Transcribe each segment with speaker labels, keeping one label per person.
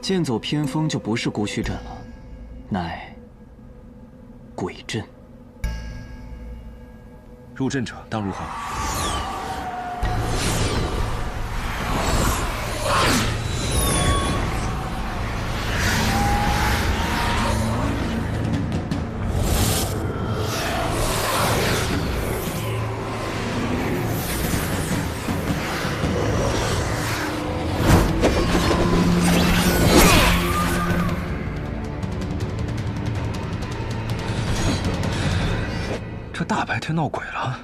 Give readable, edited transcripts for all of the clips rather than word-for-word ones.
Speaker 1: 剑走偏锋就不是孤虚阵了，乃鬼阵。
Speaker 2: 入阵者当如何？ 这大白天闹鬼了！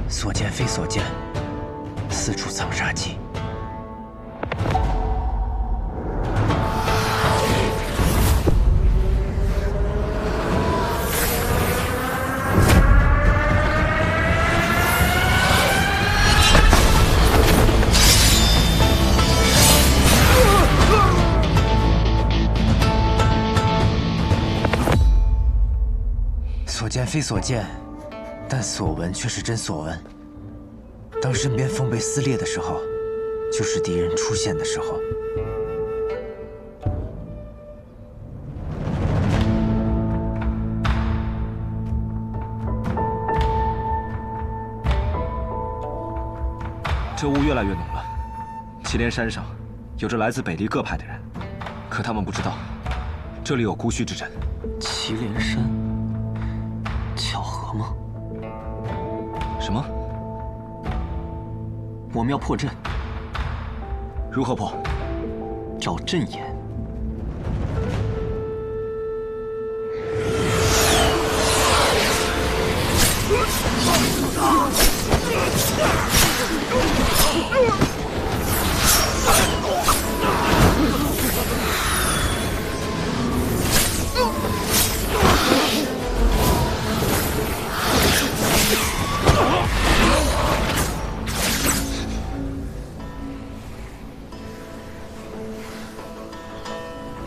Speaker 3: 所见非所见，四处藏杀机。所见非所见，但所闻却是真所闻。当身边风被撕裂的时候，就是敌人出现的时候。
Speaker 2: 这雾越来越浓了，祁连山上有着来自北地各派的人，可他们不知道这里有孤虚之阵。
Speaker 1: 祁连山。 巧合吗？
Speaker 2: 什么？
Speaker 1: 我们要破阵。
Speaker 2: 如何破？
Speaker 1: 找阵眼。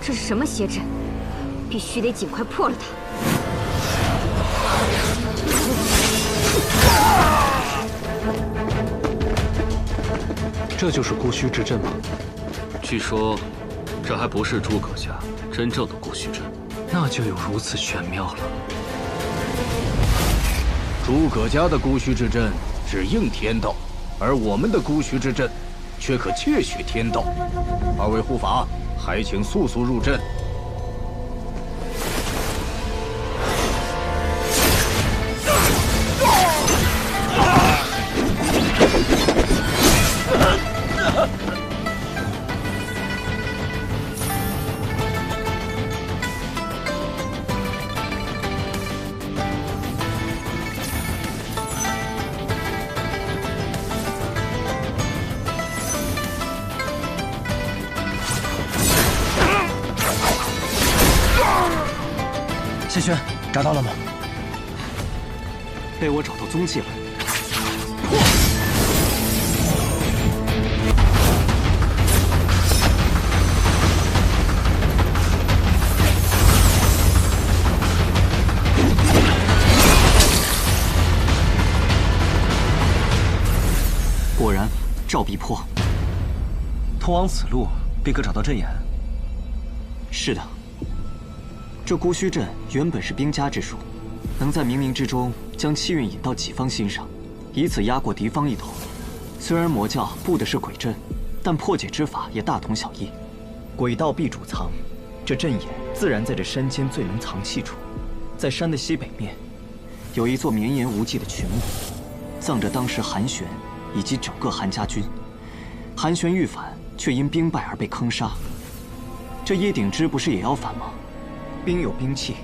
Speaker 4: 这是什么邪阵？必须得尽快破了它！
Speaker 5: 这就是孤虚之阵吗？
Speaker 6: 据说，这还不是诸葛家真正的孤虚阵，
Speaker 5: 那就有如此玄妙了。
Speaker 7: 诸葛家的孤虚之阵只应天道，而我们的孤虚之阵却可窃取天道。二位护法。 还请速速入阵。
Speaker 3: 谢轩，找到了吗？
Speaker 1: 被我找到踪迹了。果然，照必破。
Speaker 2: 通往此路，便可找到阵眼。
Speaker 1: 是的。 这孤虚阵原本是兵家之术，能在冥冥之中将气运引到己方心上，以此压过敌方一头。虽然魔教布的是鬼阵，但破解之法也大同小异。鬼道必主藏，这阵眼自然在这山间最能藏气处。在山的西北面，有一座绵延无际的群墓，葬着当时韩玄以及整个韩家军。韩玄欲反，却因兵败而被坑杀。这叶鼎之不是也要反吗？ 兵有兵器，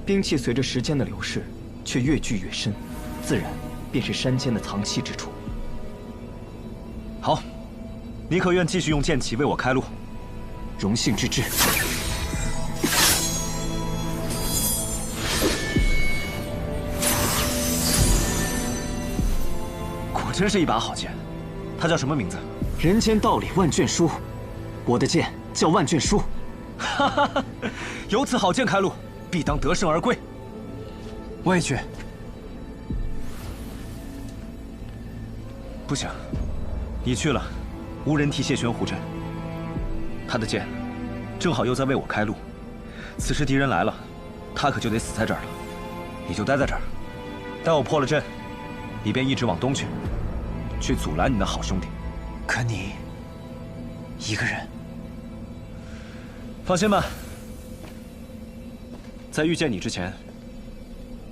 Speaker 1: 兵器随着时间的流逝，却越聚越深，自然便是山间的藏器之处。
Speaker 2: 好，你可愿继续用剑旗为我开路？
Speaker 1: 荣幸之至。
Speaker 2: 果真是一把好剑，它叫什么名字？
Speaker 1: 人间道理万卷书，我的剑叫万卷书。
Speaker 2: 哈哈哈！有此好剑开路，必当得胜而归。
Speaker 3: 我也去。
Speaker 2: 不行，你去了，无人替谢玄护阵。他的剑正好又在为我开路。此时敌人来了，他可就得死在这儿了。你就待在这儿，待我破了阵，你便一直往东去阻拦你的好兄弟。
Speaker 3: 可你一个人，
Speaker 2: 放心吧，在遇见你之前，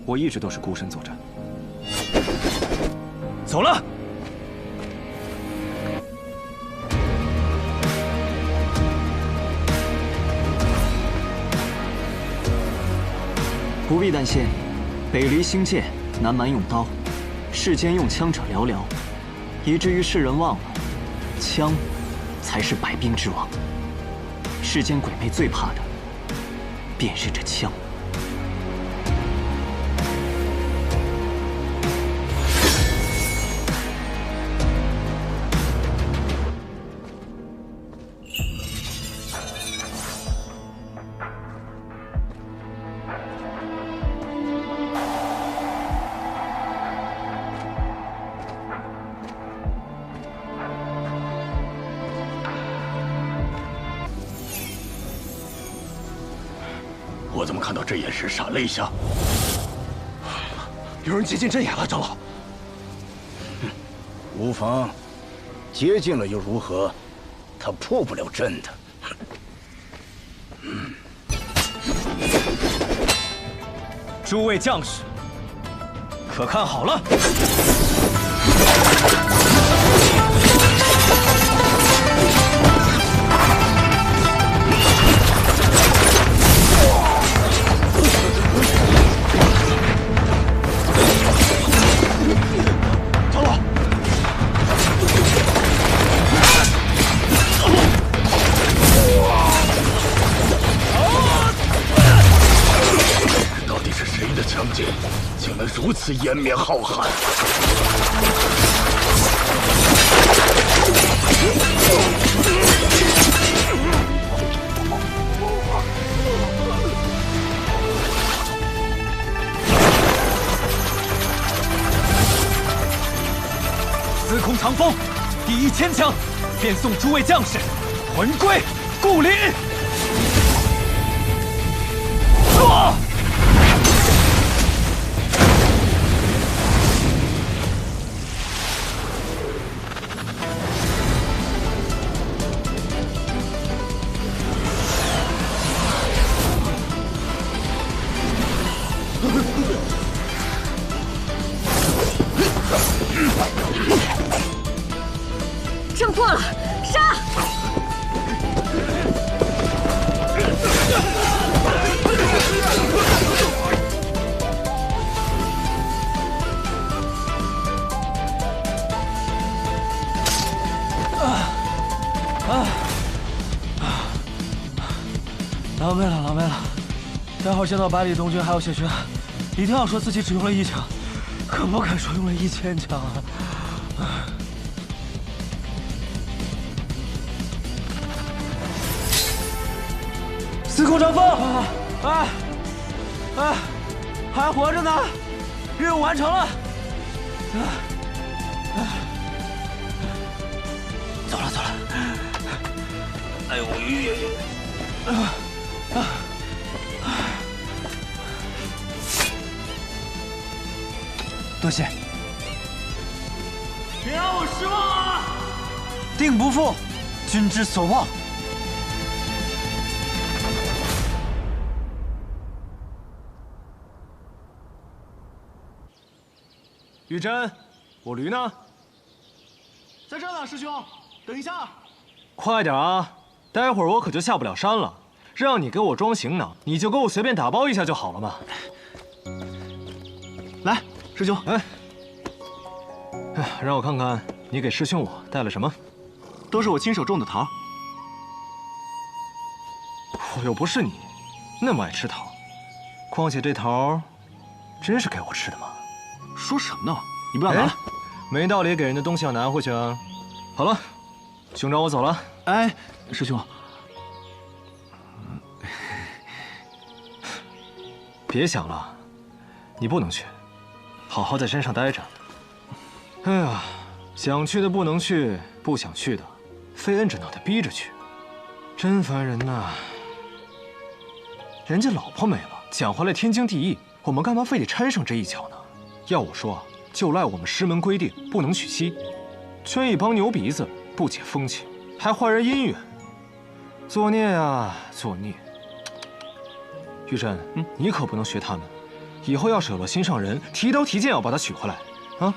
Speaker 2: 我一直都是孤身作战。走了。
Speaker 1: 不必担心，北离兴剑，南蛮用刀，世间用枪者寥寥，以至于世人忘了，枪才是百兵之王。世间鬼魅最怕的，便是这枪。
Speaker 8: 我怎么看到阵眼时闪了一下？
Speaker 7: 有人接近阵眼了，长老。
Speaker 8: 无妨，接近了又如何？他破不了阵的。
Speaker 2: 诸位将士，可看好了！
Speaker 8: 竟能如此延绵浩瀚！
Speaker 2: 司空长风，第1000枪，便送诸位将士魂归故里。
Speaker 4: 阵破了，杀！
Speaker 5: 狼狈了，狼狈了！待会儿见到百里东军还有谢逊，一定要说自己只用了1枪，可不敢说用了1000枪啊！司空长风，还活着呢，任务完成了。走了。哎呦！
Speaker 3: 多谢，
Speaker 5: 别让我失望啊！
Speaker 3: 定不负君之所望。
Speaker 5: 玉珍，我驴呢？在这呢，师兄，等一下。快点啊！待会儿我可就下不了山了。让你给我装行囊，你就给我随便打包一下就好了嘛。来，师兄，让我看看你给师兄我带了什么。都是我亲手种的桃。我又不是你，那么爱吃桃。况且这桃，真是给我吃的吗？说什么呢？你不要拿了，没道理给人的东西要拿回去啊。好了，兄长我走了。哎，师兄。别想了，你不能去，好好在山上待着。哎呀，想去的不能去，不想去的，非摁着脑袋逼着去。真烦人呐！人家老婆没了，讲回来天经地义，我们干嘛非得掺上这一脚呢？要我说，就赖我们师门规定不能娶妻，圈一帮牛鼻子，不解风情，还坏人姻缘，作孽啊，作孽！玉珍，你可不能学他们，以后要是有了心上人，提刀提剑要把他娶回来，啊！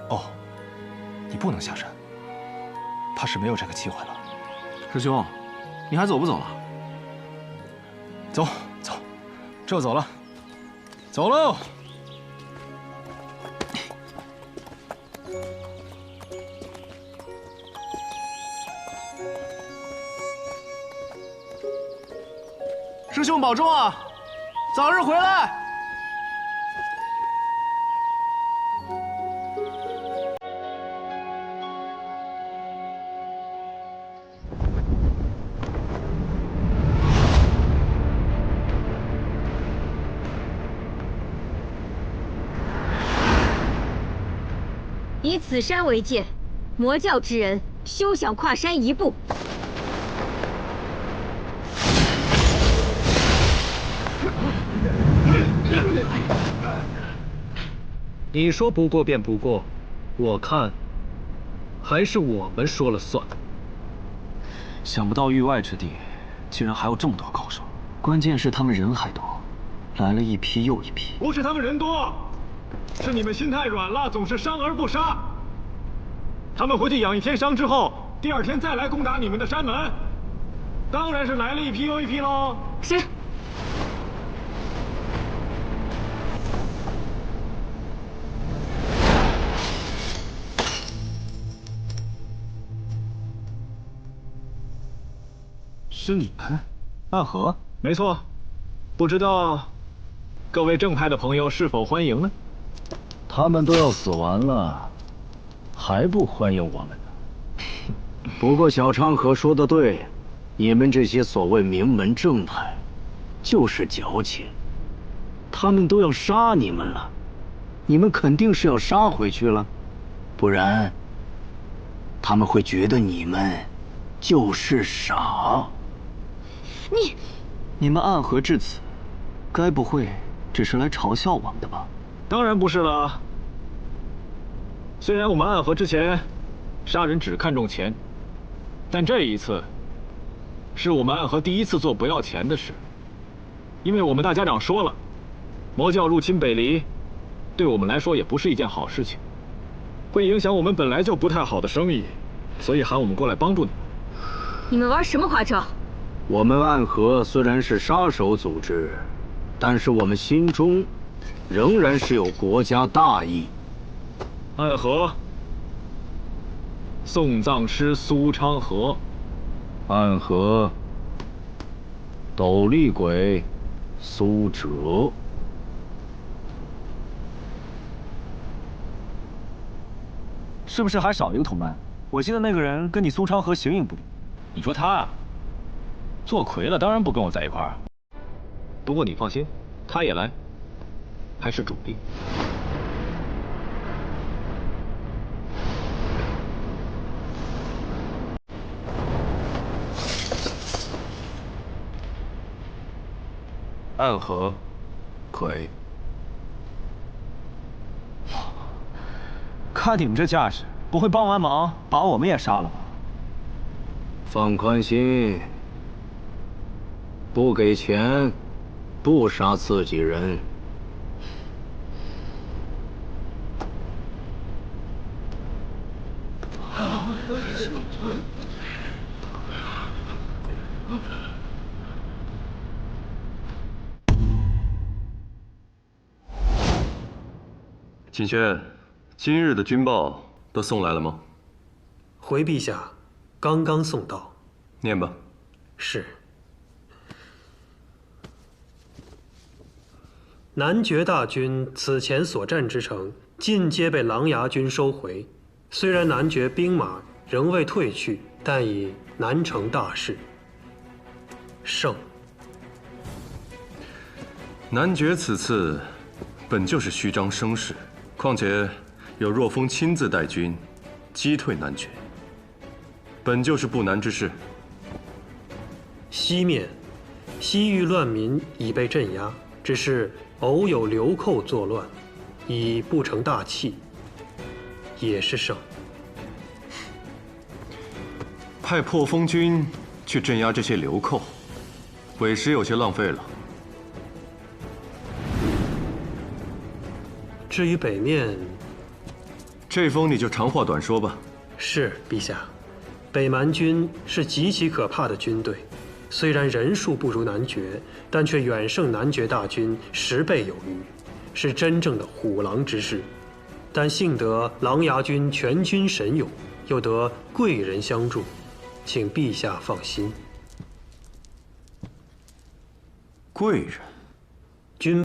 Speaker 5: 哦，你不能下山，怕是没有这个机会了。
Speaker 9: 师兄，你还走不走了？
Speaker 5: 走，走，这走了，走喽。
Speaker 9: 师兄保重啊，早日回来。
Speaker 4: 以此山为界，魔教之人休想跨山一步。
Speaker 7: 你说不过便不过，我看还是我们说了算。
Speaker 9: 想不到域外之地，竟然还有这么多高手。
Speaker 1: 关键是他们人还多，来了一批又一批。
Speaker 10: 不是他们人多，是你们心太软了，总是伤而不杀。他们回去养一天伤之后，第二天再来攻打你们的山门，当然是来了一批又一批喽。
Speaker 4: 是。
Speaker 10: 是你们，暗河？没错，不知道各位正派的朋友是否欢迎呢？
Speaker 8: 他们都要死完了，还不欢迎我们呢？不过小昌河说的对，你们这些所谓名门正派，就是矫情。他们都要杀你们了，你们肯定是要杀回去了，不然他们会觉得你们就是傻。
Speaker 1: 你们暗河至此，该不会只是来嘲笑我们的吧？
Speaker 10: 当然不是了。虽然我们暗河之前杀人只看重钱，但这一次是我们暗河第一次做不要钱的事。因为我们大家长说了，魔教入侵北离，对我们来说也不是一件好事情，会影响我们本来就不太好的生意，所以喊我们过来帮助你们。
Speaker 4: 你们玩什么花招？
Speaker 8: 我们暗河虽然是杀手组织，但是我们心中仍然是有国家大义。
Speaker 10: 暗河，送葬师苏昌河。
Speaker 8: 暗河，斗笠鬼苏哲。
Speaker 9: 是不是还少一个同伴？我记得那个人跟你苏昌河形影不离。
Speaker 10: 你说他啊，做魁了，当然不跟我在一块儿。不过你放心，他也来，还是主力。
Speaker 9: 暗河，魁。看你们这架势，不会帮完忙把我们也杀了吧？
Speaker 8: 放宽心，不给钱，不杀自己人。
Speaker 6: 景轩，今日的军报都送来了吗？
Speaker 11: 回陛下，刚刚送到。
Speaker 6: 念吧。
Speaker 11: 是。南绝大军此前所占之城，尽皆被琅琊军收回。虽然南绝兵马仍未退去，但已难成大事。胜。
Speaker 6: 南绝此次本就是虚张声势，况且有若风亲自带军击退南绝，
Speaker 12: 本就是不难之事。
Speaker 11: 西面，西域乱民已被镇压，只是偶有流寇作乱，已不成大器，也是胜。
Speaker 12: 派破风军去镇压这些流寇，委实有些浪费了。
Speaker 11: 至于北面，
Speaker 12: 这封你就长话短说吧。
Speaker 11: 是，陛下。北蛮军是极其可怕的军队，虽然人数不如男爵，但却远胜男爵大军10倍有余，是真正的虎狼之势。但幸得琅琊军全军神勇，又得贵人相助，请陛下放心。
Speaker 12: 贵人，
Speaker 11: 军。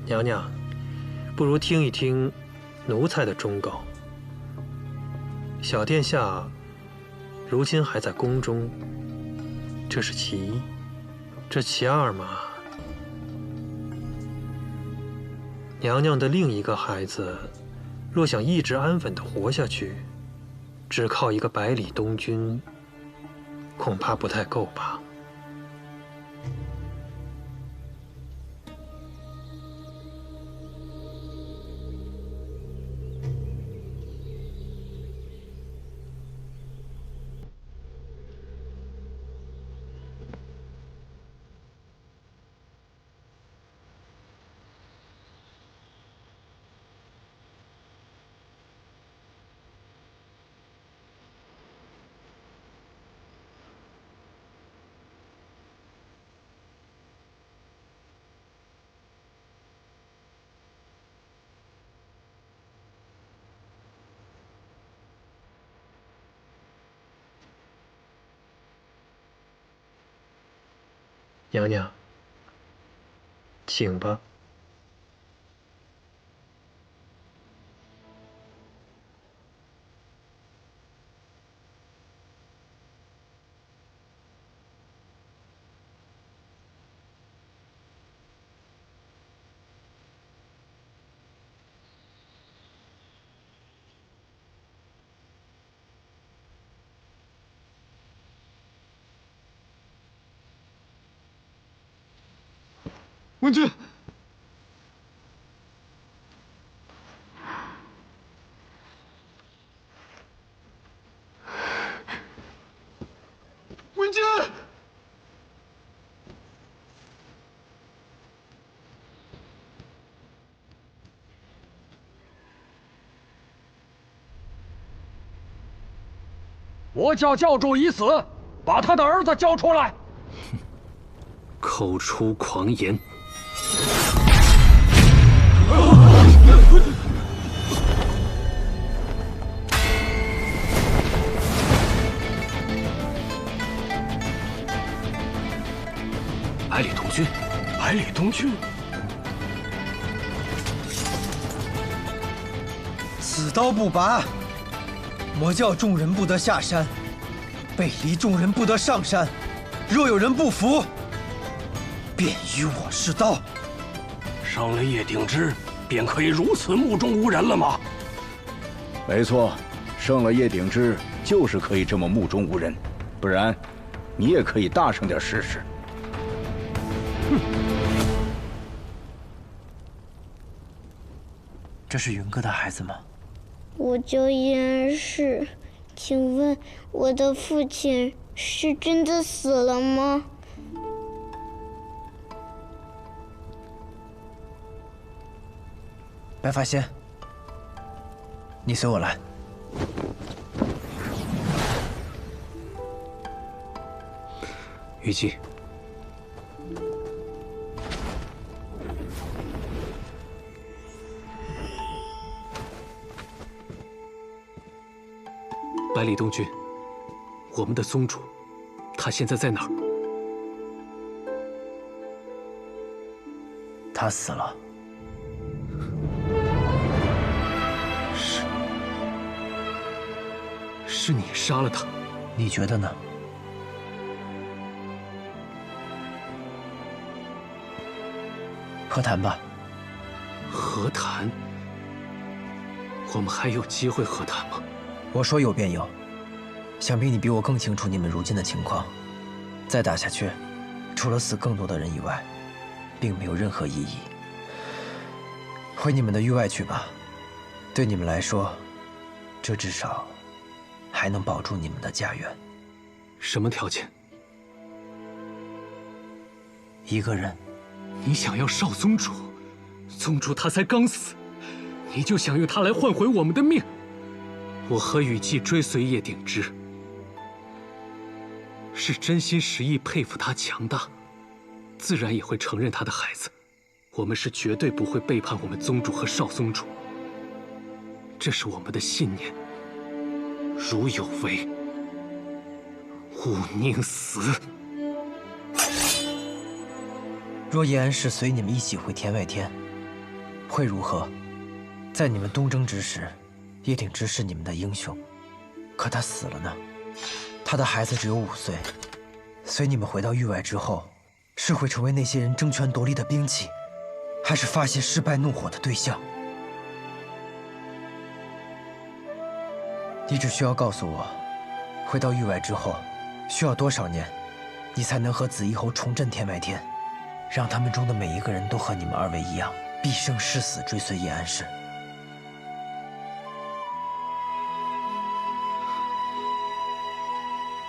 Speaker 11: 娘娘，不如听一听奴才的忠告。小殿下如今还在宫中，这是其一。这其二嘛，娘娘的另一个孩子，若想一直安稳地活下去，只靠一个百里东军，恐怕不太够吧。娘娘，请吧。
Speaker 13: 文君，
Speaker 8: 我教教主已死，把他的儿子交出来。
Speaker 6: 口出狂言！百里东军，
Speaker 8: 百里东军，
Speaker 3: 此刀不拔，魔教众人不得下山，北离众人不得上山。若有人不服，便与我试刀。
Speaker 8: 上了叶鼎之，便可以如此目中无人了吗？
Speaker 7: 没错，胜了叶鼎之就是可以这么目中无人，不然，你也可以大声点试试。
Speaker 3: 哼！这是云哥的孩子吗？
Speaker 13: 我叫叶安世，请问我的父亲是真的死了吗？
Speaker 3: 白发仙，你随我来。
Speaker 6: 虞姬，百里东军，我们的宗主，他现在在哪儿？
Speaker 3: 他死了。
Speaker 6: 是你杀了他？
Speaker 3: 你觉得呢？和谈吧。
Speaker 6: 和谈？我们还有机会和谈吗？
Speaker 3: 我说有便有。想必你比我更清楚你们如今的情况。再打下去，除了死更多的人以外，并没有任何意义。回你们的域外去吧。对你们来说，这至少还能保住你们的家园。
Speaker 6: 什么条件？
Speaker 3: 一个人。
Speaker 6: 你想要少宗主？宗主他才刚死，你就想用他来换回我们的命？我和雨季追随叶鼎之，是真心实意佩服他强大，自然也会承认他的孩子。我们是绝对不会背叛我们宗主和少宗主，这是我们的信念。如有违，勿宁死。
Speaker 3: 若叶安世随你们一起回天外天，会如何？在你们东征之时，叶鼎之是你们的英雄，可他死了呢？他的孩子只有5岁，随你们回到域外之后，是会成为那些人争权夺利的兵器，还是发泄失败怒火的对象？你只需要告诉我，回到域外之后，需要多少年，你才能和紫衣侯重振天外天，让他们中的每一个人都和你们2位一样，毕生誓死追随叶安世。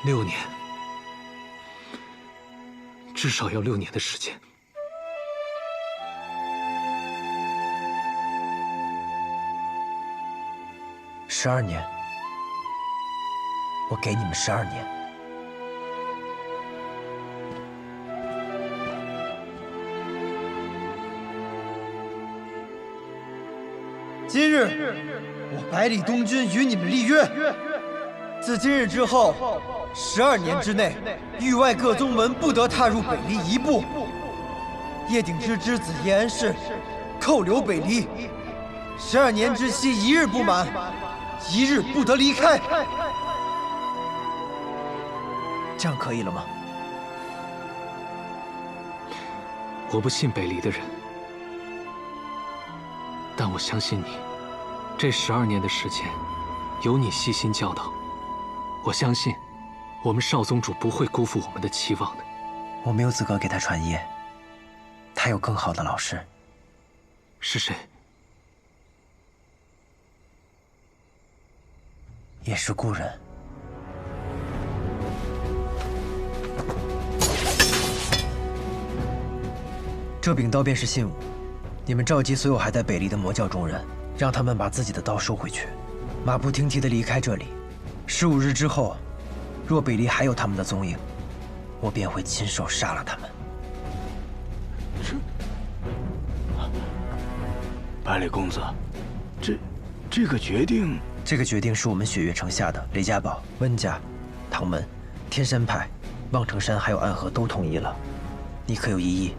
Speaker 6: 6年，至少要6年的时间。
Speaker 3: 12年，我给你们12年。今日，我百里东军与你们立约，自今日之后，12年之内，域外各宗门不得踏入北离一步。叶鼎之之子叶安世，扣留北离，12年之期1日不满，1日不得离开。这样可以了吗？
Speaker 6: 我不信北离的人，但我相信你。这12年的时间，有你悉心教导，我相信，我们少宗主不会辜负我们的期望的。
Speaker 3: 我没有资格给他传业，他有更好的老师。
Speaker 6: 是谁？
Speaker 3: 也是故人。这柄刀便是信物，你们召集所有还在北离的魔教中人，让他们把自己的刀收回去，马不停蹄地离开这里。15日之后，若北离还有他们的踪影，我便会亲手杀了他们。
Speaker 8: 百里公子，这个决定，
Speaker 3: 这个决定是我们雪月城下的。雷家堡、温家、唐门、天山派、望城山还有暗河都同意了。你可有异议？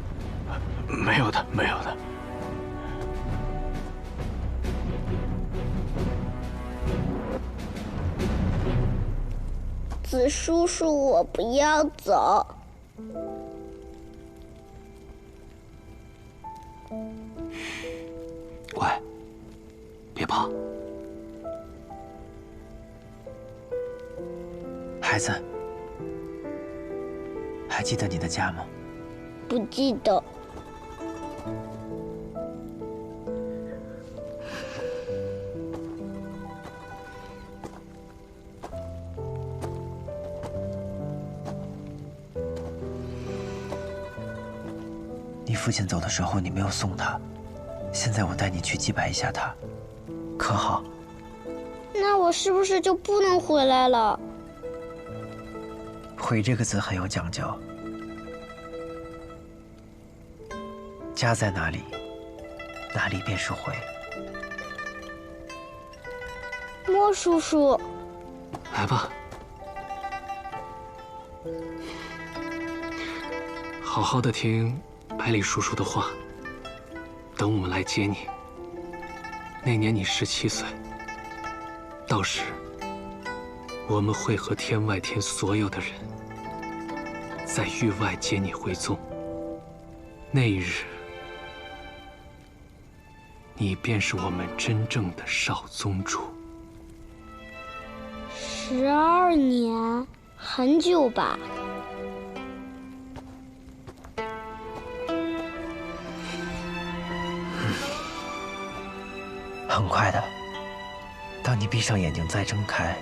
Speaker 8: 没有的，没有的。
Speaker 13: 子叔叔，我不要走。
Speaker 1: 乖，别怕。
Speaker 3: 孩子，还记得你的家吗？
Speaker 13: 不记得。
Speaker 3: 你父亲走的时候，你没有送他。现在我带你去祭拜一下他，可好？
Speaker 13: 那我是不是就不能回来了？
Speaker 3: 回这个字很有讲究。家在哪里，哪里便是回。
Speaker 13: 莫叔叔，
Speaker 6: 来吧，好好的听百里叔叔的话。等我们来接你。那年你17岁，到时我们会和天外天所有的人在域外接你回宗。那一日，你便是我们真正的少宗主。
Speaker 13: 12年，很久吧？
Speaker 3: 很快的，当你闭上眼睛再睁开，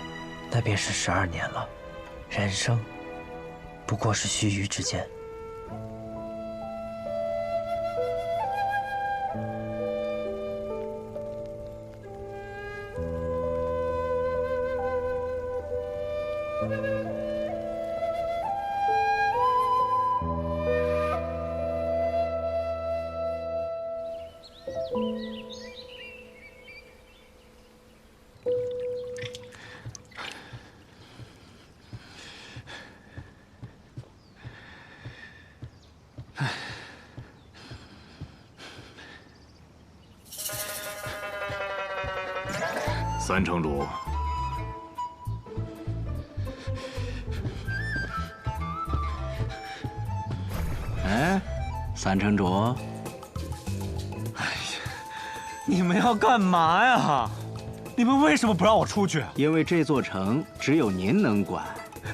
Speaker 3: 那便是12年了。人生不过是须臾之间。
Speaker 7: 三城主，
Speaker 8: 哎，三城主，
Speaker 9: 你们要干嘛呀？你们为什么不让我出去？
Speaker 8: 因为这座城只有您能管。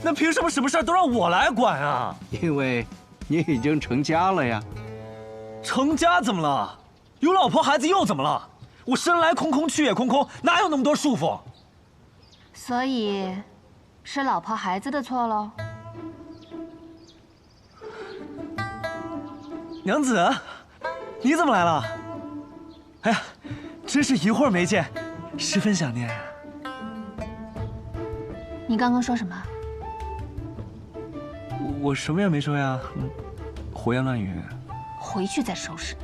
Speaker 9: 那凭什么什么事儿都让我来管啊？
Speaker 8: 因为你已经成家了呀。
Speaker 9: 成家怎么了？有老婆孩子又怎么了？我生来空空，去也空空，哪有那么多束缚？
Speaker 14: 所以，是老婆孩子的错喽。
Speaker 9: 娘子，你怎么来了？哎呀，真是一会儿没见，十分想念。
Speaker 14: 你刚刚说什么？
Speaker 9: 我什么也没说呀，胡言乱语。
Speaker 14: 回去再收拾。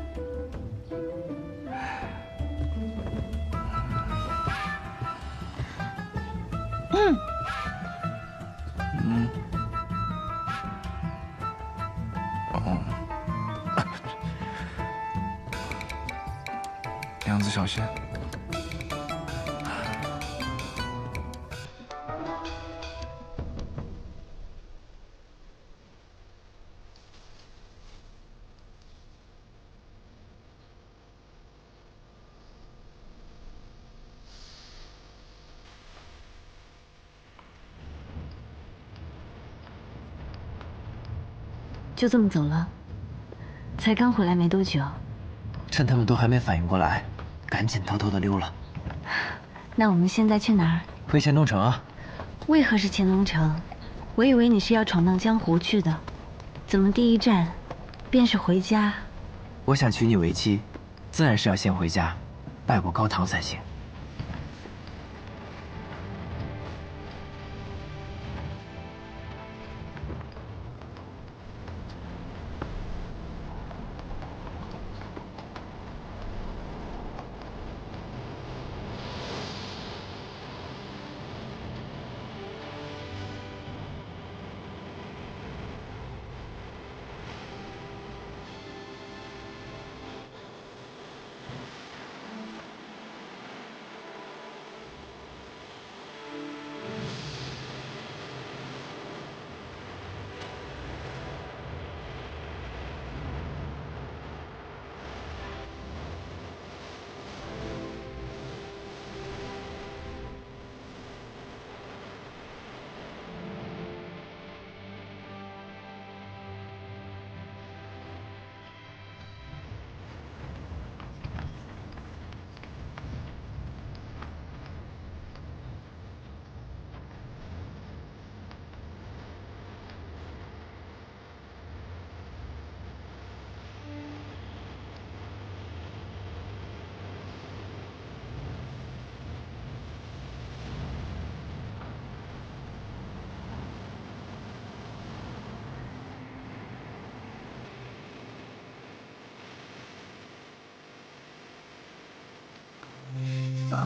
Speaker 9: 娘子小心。
Speaker 4: 就这么走了？才刚回来没多久。
Speaker 3: 趁他们都还没反应过来，赶紧偷偷的溜了。
Speaker 4: 那我们现在去哪儿？
Speaker 3: 回乾隆城啊。
Speaker 4: 为何是乾隆城？我以为你是要闯荡江湖去的，怎么第一站便是回家？
Speaker 3: 我想娶你为妻，自然是要先回家，拜过高堂才行。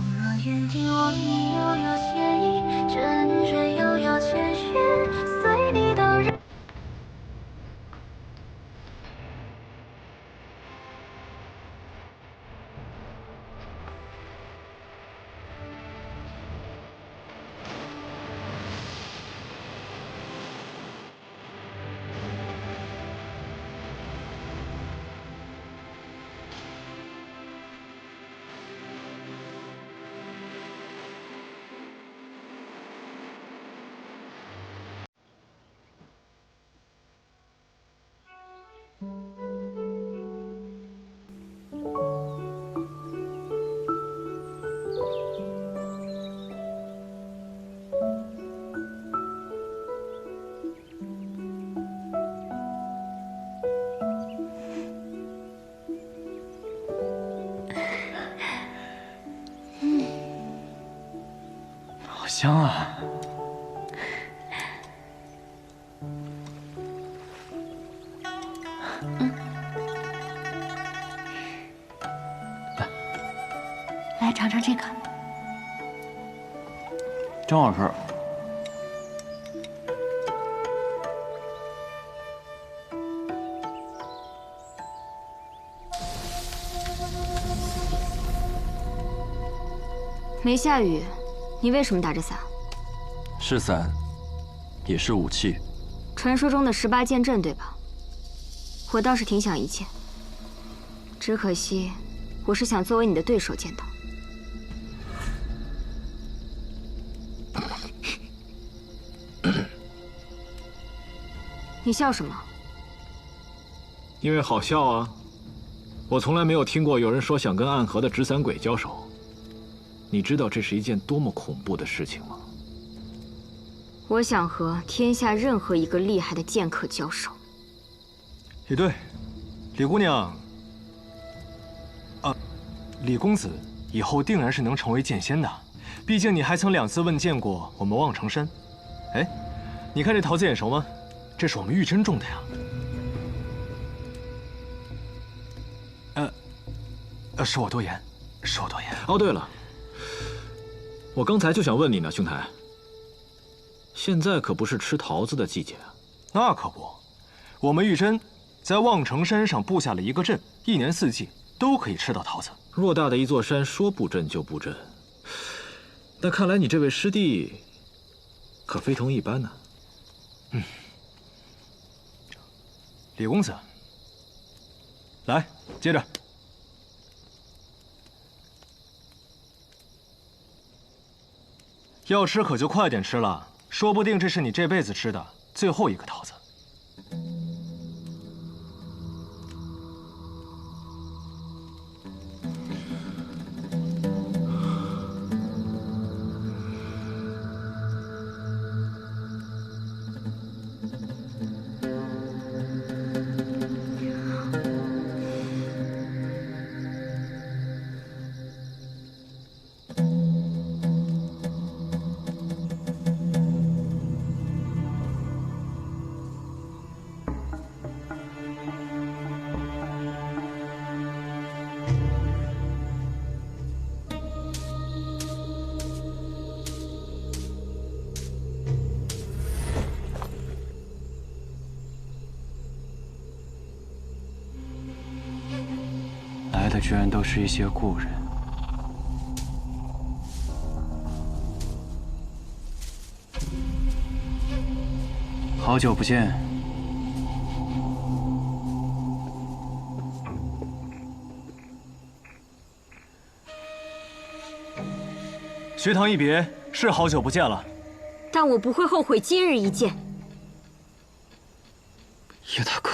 Speaker 15: 若愿听我意，又有歉意，真诚又有谦虚，随你到人。
Speaker 9: 好香啊！
Speaker 14: 来尝尝这个，
Speaker 9: 真好吃。
Speaker 16: 没下雨，你为什么打着伞？
Speaker 12: 是伞，也是武器。
Speaker 16: 传说中的18剑阵，对吧？我倒是挺想一见，只可惜我是想作为你的对手见到。你笑什么？
Speaker 10: 因为好笑啊！我从来没有听过有人说想跟暗河的纸伞鬼交手。你知道这是一件多么恐怖的事情吗？
Speaker 16: 我想和天下任何一个厉害的剑客交手。
Speaker 5: 也对，李姑娘，李公子以后定然是能成为剑仙的，毕竟你还曾2次问见过我们望城山。哎，你看这桃子眼熟吗？这是我们玉珍种的呀。是我多言，是我多言。
Speaker 10: 哦，对了，我刚才就想问你呢，兄台。现在可不是吃桃子的季节啊。
Speaker 5: 那可不，我们玉珍在望城山上布下了一个阵，1年4季都可以吃到桃子。
Speaker 10: 偌大的一座山，说布阵就布阵。那看来你这位师弟可非同一般呢。
Speaker 5: 李公子，来，接着。要吃可就快点吃了，说不定这是你这辈子吃的最后一个桃子。
Speaker 9: 来的居然都是一些故人。好久不见。
Speaker 5: 学堂一别，是好久不见了。
Speaker 16: 但我不会后悔今日一见。
Speaker 9: 叶大哥。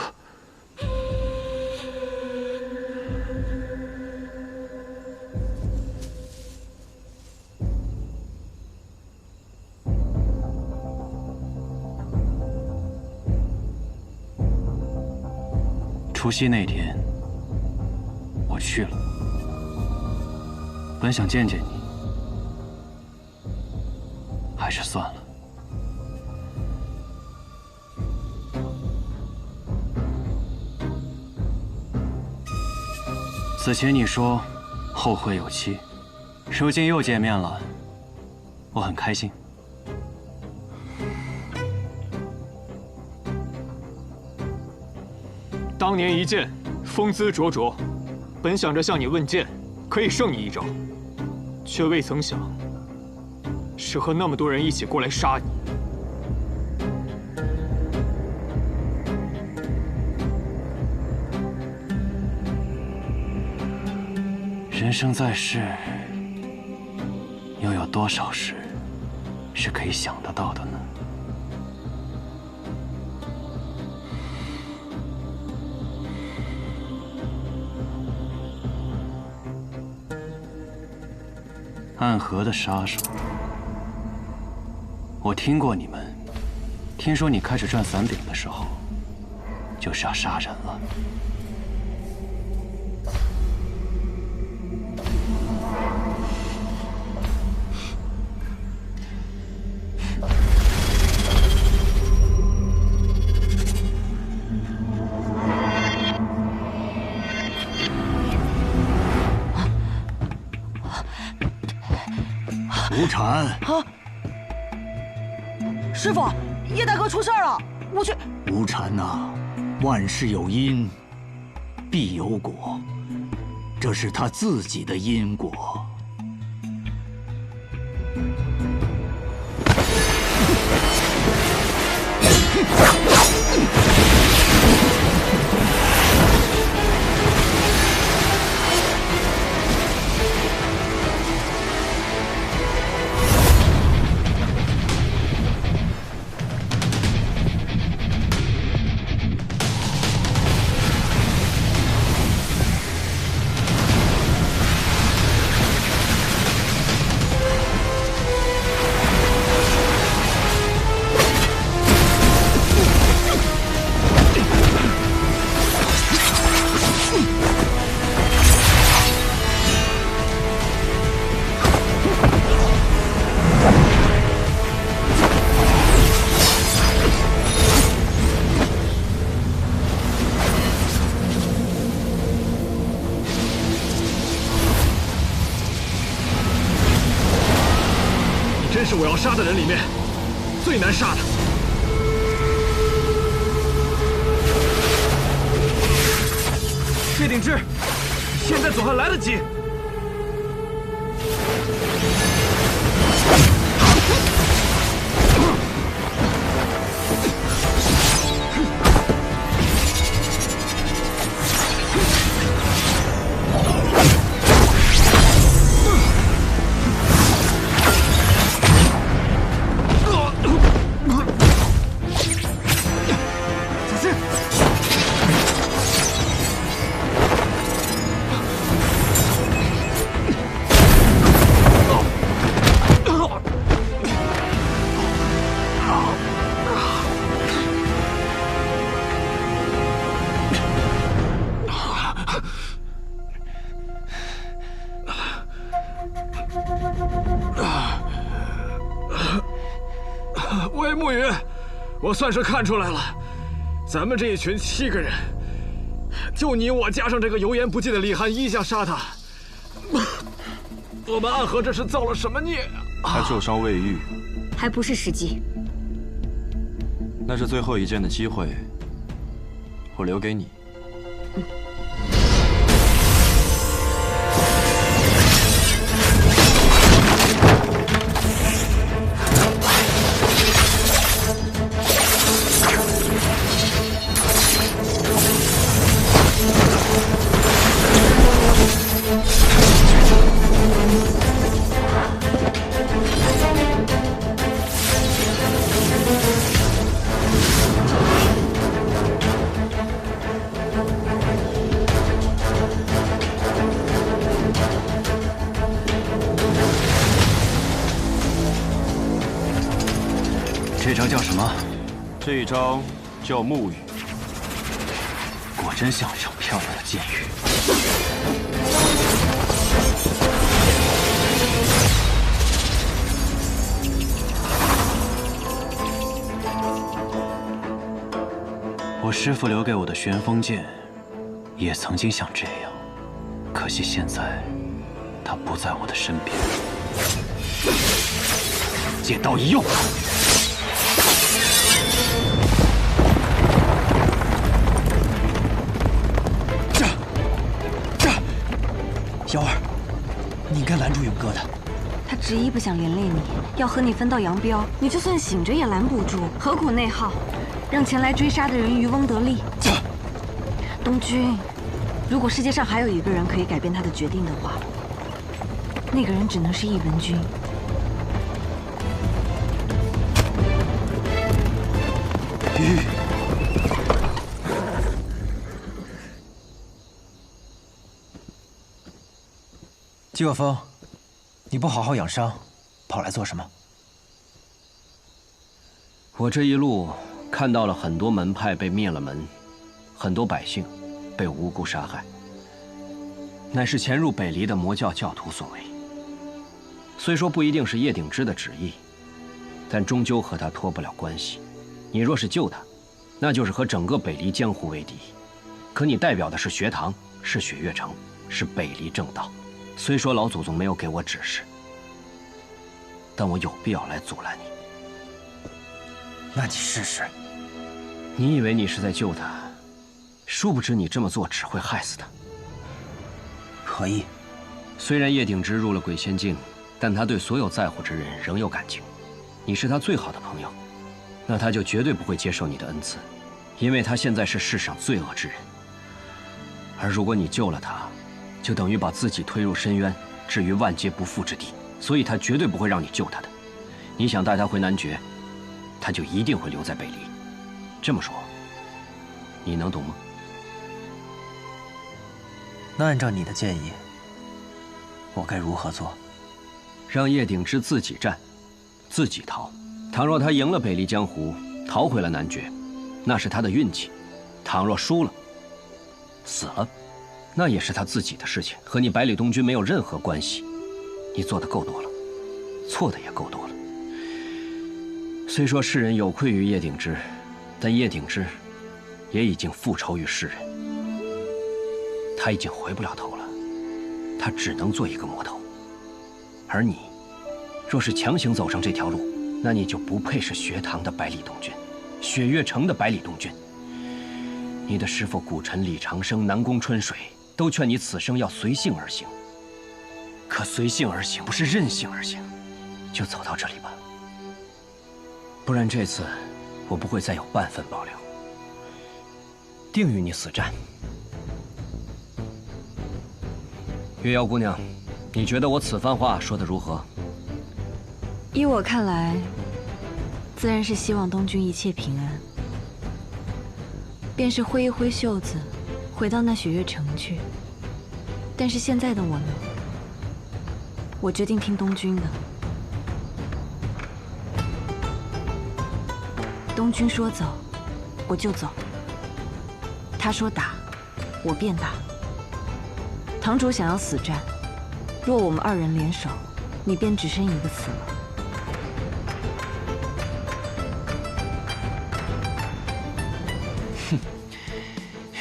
Speaker 9: 除夕那天，我去了，本想见见你，还是算了。此前你说后会有期，
Speaker 1: 如今又见面了，我很开心。
Speaker 17: 当年一剑，风姿灼灼，本想着向你问剑，可以胜你一招，却未曾想是和那么多人一起过来杀你。
Speaker 1: 人生在世，又有多少事是可以想得到的呢？暗河的杀手，我听过你们。听说你开始赚伞柄的时候，就是要杀人了。
Speaker 8: 无产！
Speaker 18: 啊！师傅，叶大哥出事了，我去。
Speaker 8: 无产呐，万事有因，必有果，这是他自己的因果。
Speaker 10: 是我要杀的人里面最难杀的。
Speaker 9: 谢鼎之，现在总还来得及。
Speaker 10: 魏沐雨，我算是看出来了，咱们这一群7个人，就你我加上这个油盐不进的李寒一想杀他，我们暗河这是造了什么孽啊？
Speaker 12: 他旧伤未愈，
Speaker 16: 还不是时机。
Speaker 12: 那是最后一剑的机会，我留给你。
Speaker 1: 这招叫什么？
Speaker 12: 这一招叫沐雨。
Speaker 1: 果真像一场漂亮的剑雨。我师父留给我的玄风剑，也曾经像这样，可惜现在
Speaker 8: 他不在我的身边。剑刀一用，
Speaker 3: 瑶儿，你应该拦住勇哥的。
Speaker 4: 他执意不想连累你，要和你分道扬镳，你就算醒着也拦不住，何苦内耗，让前来追杀的人渔翁得利？东君，如果世界上还有一个人可以改变他的决定的话，那个人只能是易文君。
Speaker 3: 季若风，你不好好养伤，跑来做什么？
Speaker 8: 我这一路看到了很多门派被灭了门，很多百姓被无辜杀害，乃是潜入北离的魔教教徒所为。虽说不一定是叶鼎之的旨意，但终究和他脱不了关系。你若是救他，那就是和整个北离江湖为敌。可你代表的是学堂，是雪月城，是北离正道。虽说老祖宗没有给我指示，但我有必要来阻拦你。
Speaker 3: 那你试试。
Speaker 8: 你以为你是在救他，殊不知你这么做只会害死他。
Speaker 3: 何意？
Speaker 8: 虽然叶鼎之入了鬼仙境，但他对所有在乎之人仍有感情。你是他最好的朋友，那他就绝对不会接受你的恩赐，因为他现在是世上罪恶之人。而如果你救了他，就等于把自己推入深渊，置于万劫不复之地，所以他绝对不会让你救他的。你想带他回南绝，他就一定会留在北离。这么说，你能懂吗？
Speaker 3: 那按照你的建议，我该如何做？
Speaker 8: 让叶鼎之自己战，自己逃。倘若他赢了北离江湖，逃回了南绝，那是他的运气；倘若输了，死了，那也是他自己的事情，和你百里东军没有任何关系。你做的够多了，错的也够多了。虽说世人有愧于叶鼎之，但叶鼎之也已经复仇于世人。他已经回不了头了，他只能做一个魔头。而你，若是强行走上这条路，那你就不配是学堂的百里东军，雪月城的百里东军。你的师父古尘李长生、南宫春水都劝你此生要随性而行，可随性而行不是任性而行。就走到这里吧，不然这次我不会再有半分保留，定与你死战。月瑶姑娘，你觉得我此番话说得如何？
Speaker 4: 依我看来，自然是希望东君一切平安。便是挥一挥袖子，回到那雪月城去。但是现在的我呢？我决定听东君的。东君说走，我就走；他说打，我便打。堂主想要死战，若我们二人联手，你便只剩一个死了。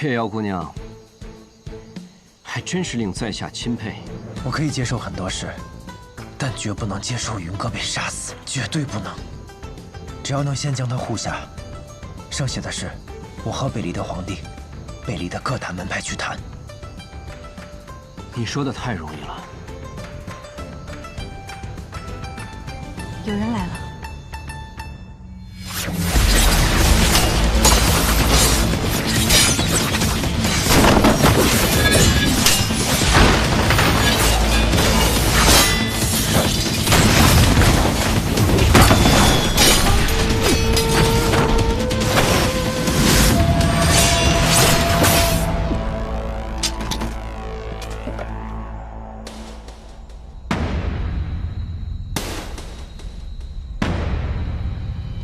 Speaker 8: 月瑶姑娘，还真是令在下钦佩。
Speaker 3: 我可以接受很多事，但绝不能接受云哥被杀死，绝对不能。只要能先将他护下，剩下的事，我和北离的皇帝、北离的各大门派去谈。
Speaker 8: 你说的太容易了。
Speaker 4: 有人来了。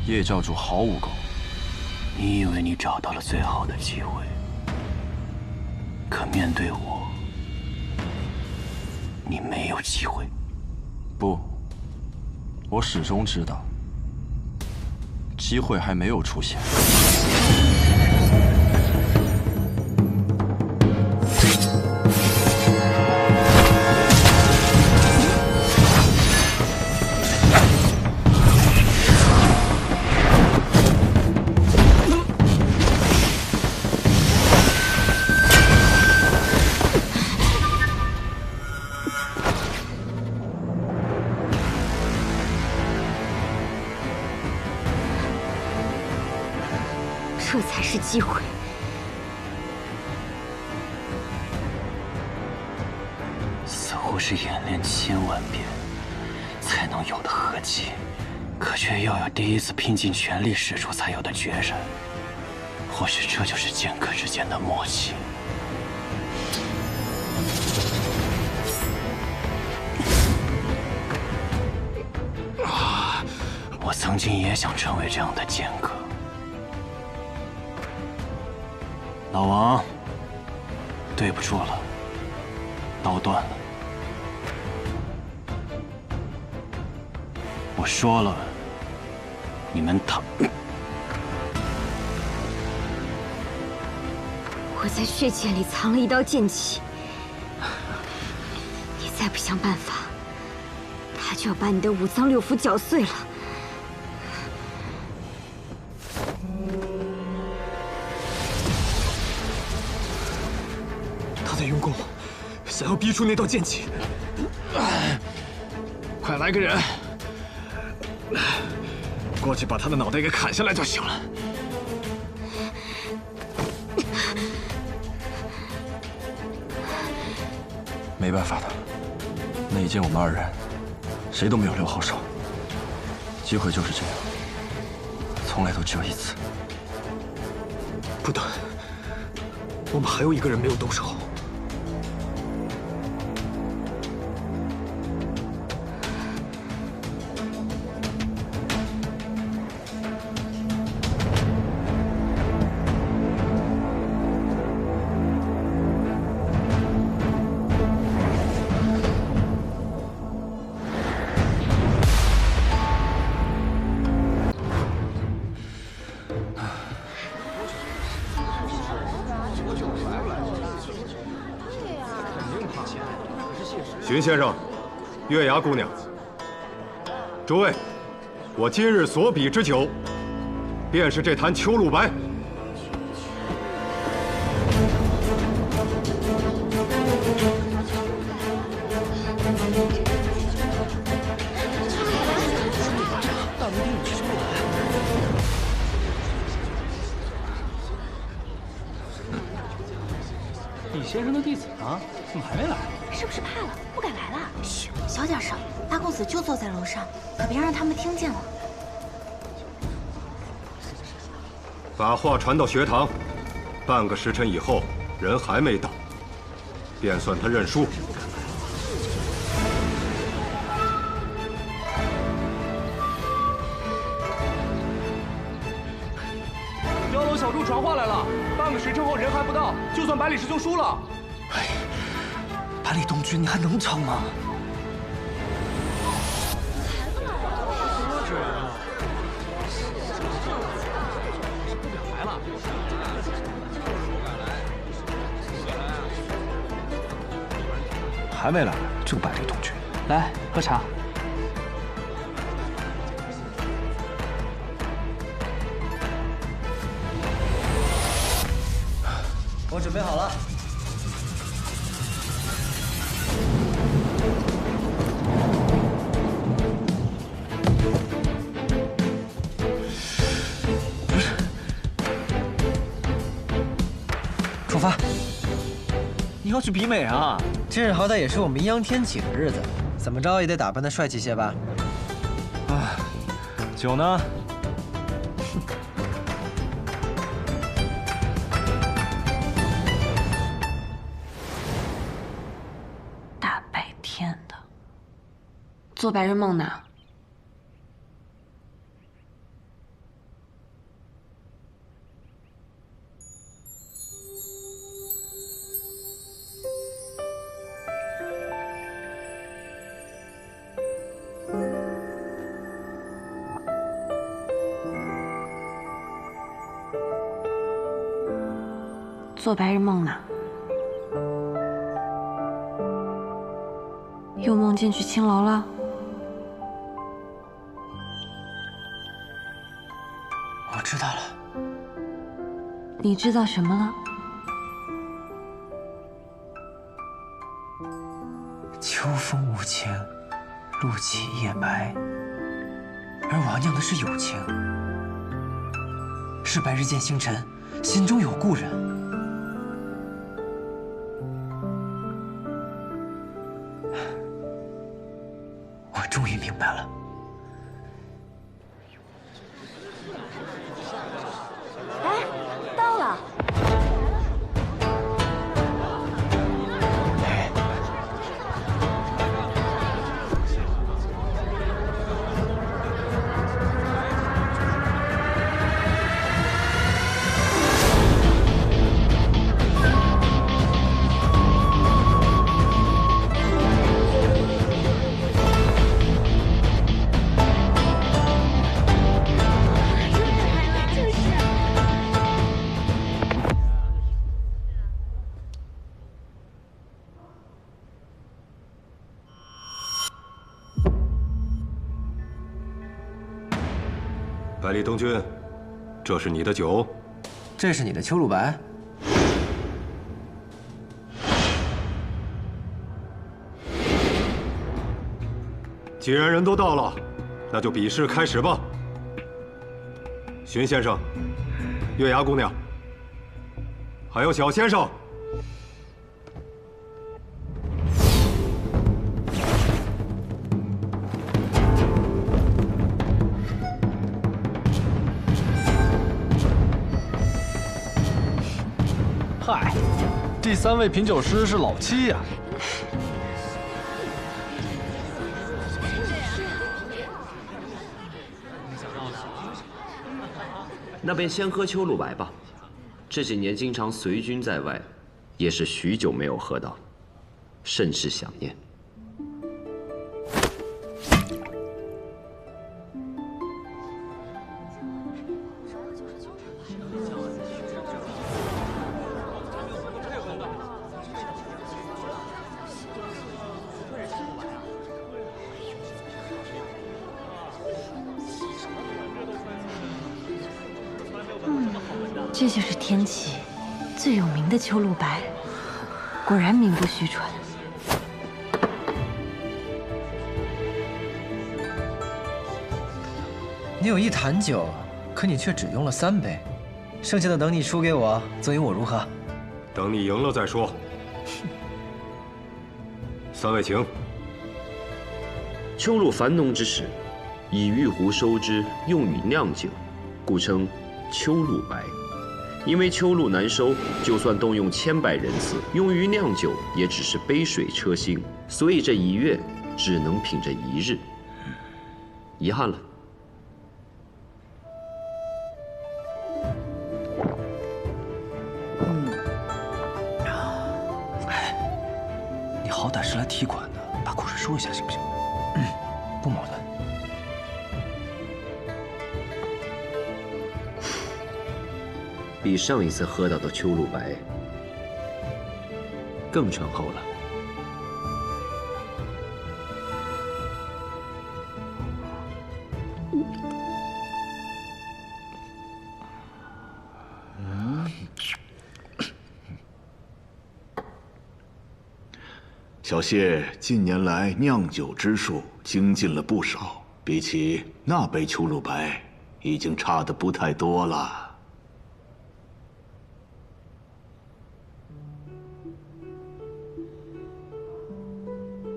Speaker 8: 叶教主好武功，
Speaker 7: 你以为你找到了最好的机会，可面对我，你没有机会。
Speaker 12: 不，我始终知道，机会还没有出现。
Speaker 16: 这才是机会。
Speaker 19: 似乎是演练千万遍才能有的和气，可却要有第一次拼尽全力使出才有的决然。或许这就是剑客之间的默契。我曾经也想成为这样的剑客。老王，对不住了，刀断了。我说了，你们疼。
Speaker 16: 我在血界里藏了一道剑气，你再不想办法，他就要把你的五脏六腑搅碎了。
Speaker 17: 他在用功，想要逼出那道剑气。
Speaker 10: 快来个人，过去把他的脑袋给砍下来就行了。
Speaker 12: 没办法的，那一剑我们2人谁都没有留好手，机会就是这样，从来都只有一次。
Speaker 17: 不等，我们还有一个人没有动手。
Speaker 20: 荀先生，月牙姑娘，诸位，我今日所比之酒，便是这坛秋露白。
Speaker 21: 李先生的弟子呢？怎么还没来？
Speaker 22: 是不是怕了，不敢来了？嘘，小点声，大公子就坐在楼上，可别让他们听见了。
Speaker 20: 把话传到学堂，半个时辰以后人还没到，便算他认输。
Speaker 5: 碉楼小筑传话来了，半个时辰后人还不到，就算百里师兄输了。
Speaker 9: 百里东军，你还能撑吗？
Speaker 2: 还没来，这个百里东军。
Speaker 21: 来喝茶。
Speaker 3: 我准备好了。出发！
Speaker 9: 你要去比美啊？
Speaker 3: 今日好歹也是我们阴阳天启的日子，怎么着也得打扮得帅气些吧？
Speaker 2: 啊，酒呢？
Speaker 4: 大白天的，做白日梦呢？做白日梦呢？又梦见去青楼了？
Speaker 3: 我知道了。
Speaker 4: 你知道什么了？
Speaker 3: 秋风无情，露起夜白，而王酿的是有情。是白日见星辰，心中有故人。我终于明白了。
Speaker 22: 哎，到了。
Speaker 20: 百里东君，这是你的酒。
Speaker 3: 这是你的秋露白。
Speaker 20: 既然人都到了，那就比试开始吧。荀先生，月牙姑娘，还有小先生。
Speaker 21: 嗨，第3位品酒师是老七呀。
Speaker 6: 那便先喝秋露白吧。这几年经常随军在外，也是许久没有喝到，甚是想念。
Speaker 4: 这就是天启最有名的秋露白，果然名不虚传。
Speaker 3: 你有1坛酒，可你却只用了3杯，剩下的等你输给我，赠与我如何？
Speaker 20: 等你赢了再说。3位请。
Speaker 6: 秋露繁浓之时，以玉壶收之，用于酿酒，故称秋露白。 因为秋露难收，就算动用千百人次，用于酿酒也只是杯水车薪，所以这1月只能品这1日，遗憾了。
Speaker 2: 你好歹是来踢馆的，把口水收一下行不行？不矛盾。
Speaker 6: 比上一次喝到的秋露白更醇厚了。
Speaker 11: 小谢近年来酿酒之术精进了不少，比起那杯秋露白，已经差得不太多了。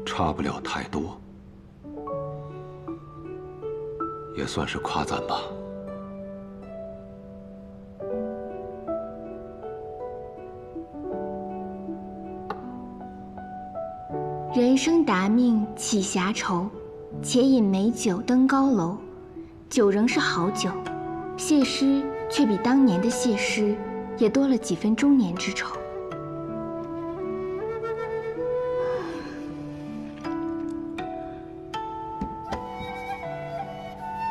Speaker 20: 差不了太多，也算是夸赞吧。
Speaker 22: 人生达命岂暇愁，且饮美酒登高楼。酒仍是好酒，谢师却比当年的谢师也多了几分中年之愁。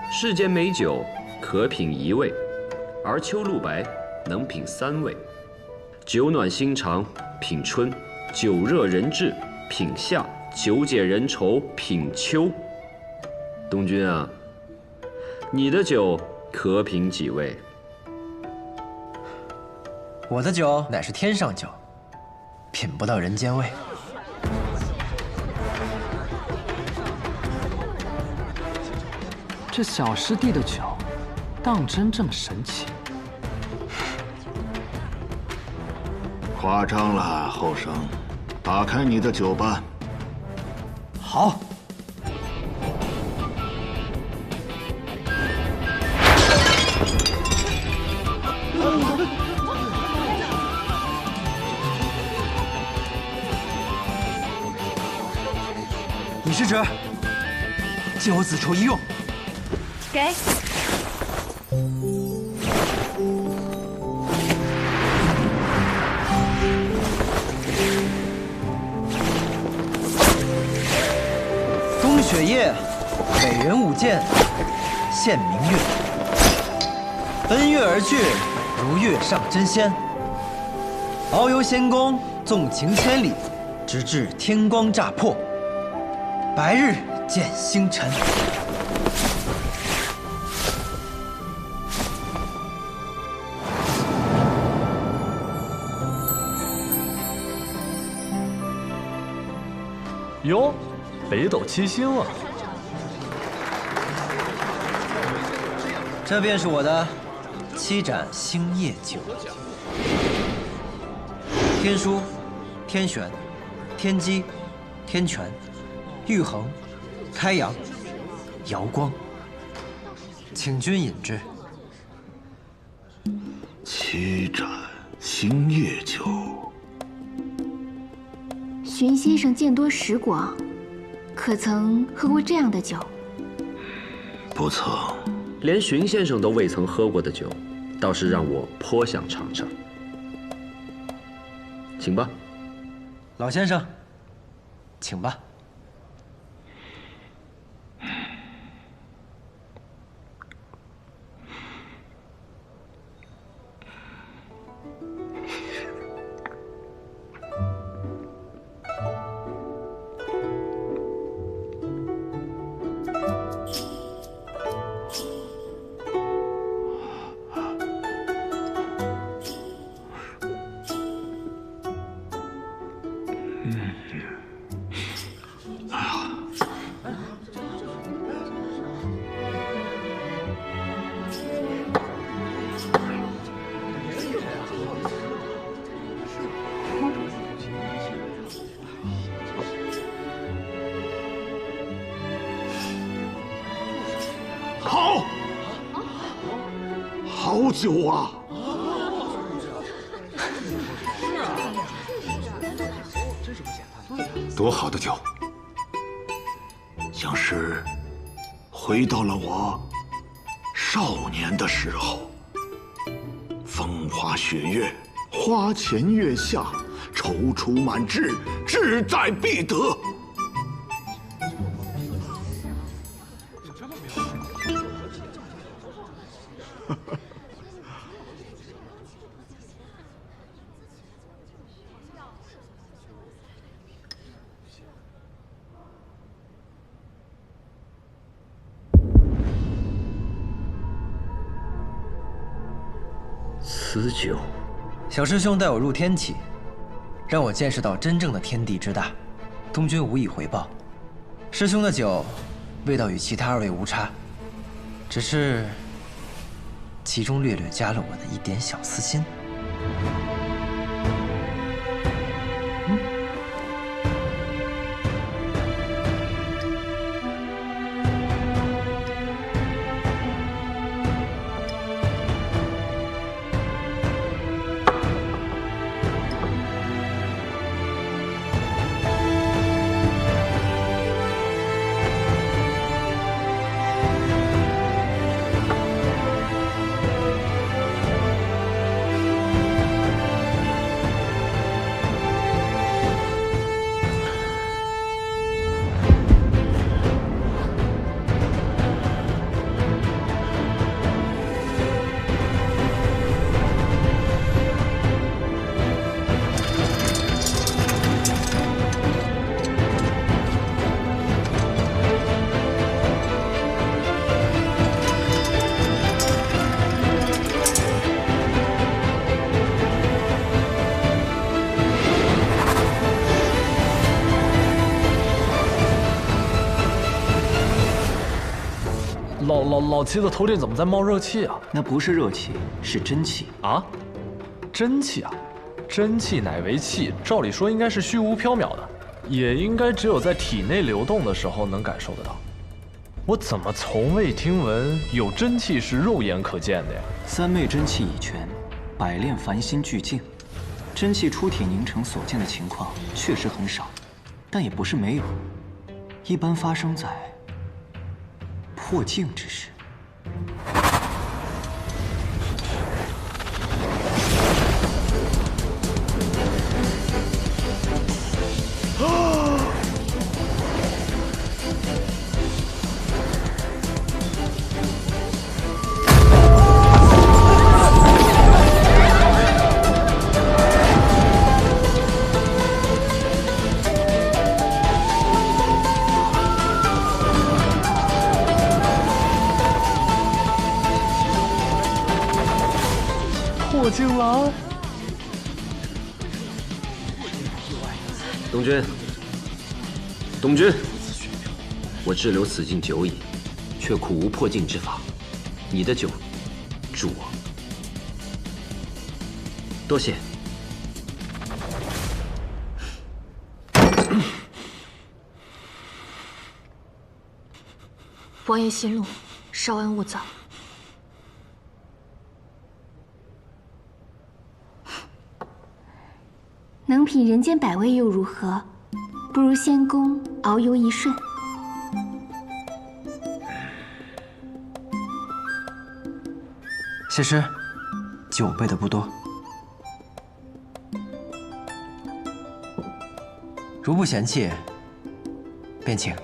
Speaker 6: 世间美酒可品1味，而秋露白能品3味。酒暖心肠品春，酒热人志品夏，酒解人愁品秋。东君啊，你的酒可品几味？
Speaker 3: 我的酒乃是天上酒，品不到人间味。
Speaker 21: 这小师弟的酒，当真这么神奇？
Speaker 11: 夸张了，后生，打开你的酒吧。
Speaker 3: 好。李师侄，借我紫绸一用。
Speaker 14: 给。
Speaker 3: 冬雪夜，美人舞剑，现明月。奔月而去，如月上真仙。遨游仙宫，纵情千里，直至天光乍破。白日见星辰。
Speaker 21: 哟，北斗七星啊！
Speaker 3: 这便是我的7盏星夜酒。天枢、天璇、天机、天权、玉衡、开阳、瑶光，请君饮之。
Speaker 11: 7盏星夜酒。
Speaker 22: 荀先生见多识广，可曾喝过这样的酒？
Speaker 11: 不曾。
Speaker 6: 连荀先生都未曾喝过的酒，倒是让我颇想尝尝。请吧，
Speaker 3: 老先生，请吧。
Speaker 11: 好酒啊！
Speaker 20: 多好的酒！
Speaker 11: 像是回到了我少年的时候，风花雪月，花前月下，踌躇满志，志在必得。
Speaker 6: 此酒，
Speaker 3: 小师兄带我入天启，让我见识到真正的天地之大。东君无以回报。师兄的酒，味道与其他2位无差，只是其中略略加了我的一点小私心。
Speaker 21: 老七的头顶怎么在冒热气啊？
Speaker 1: 那不是热气，是真气
Speaker 21: 啊！真气啊！真气乃为气，照理说应该是虚无缥缈的，也应该只有在体内流动的时候能感受得到。我怎么从未听闻有真气是肉眼可见的呀？
Speaker 1: 三昧真气已全，百炼凡心俱净，真气出体凝成所见的情况确实很少，但也不是没有，一般发生在破境之时。
Speaker 21: 破镜了！
Speaker 6: 东君，东君，我滞留此境久矣，却苦无破境之法。你的酒，助我。多谢。
Speaker 13: 王爷息怒，稍安勿躁。
Speaker 22: 能品人间百味又如何？不如仙宫遨游一瞬。
Speaker 3: 谢师，酒备的不多，如不嫌弃，便请。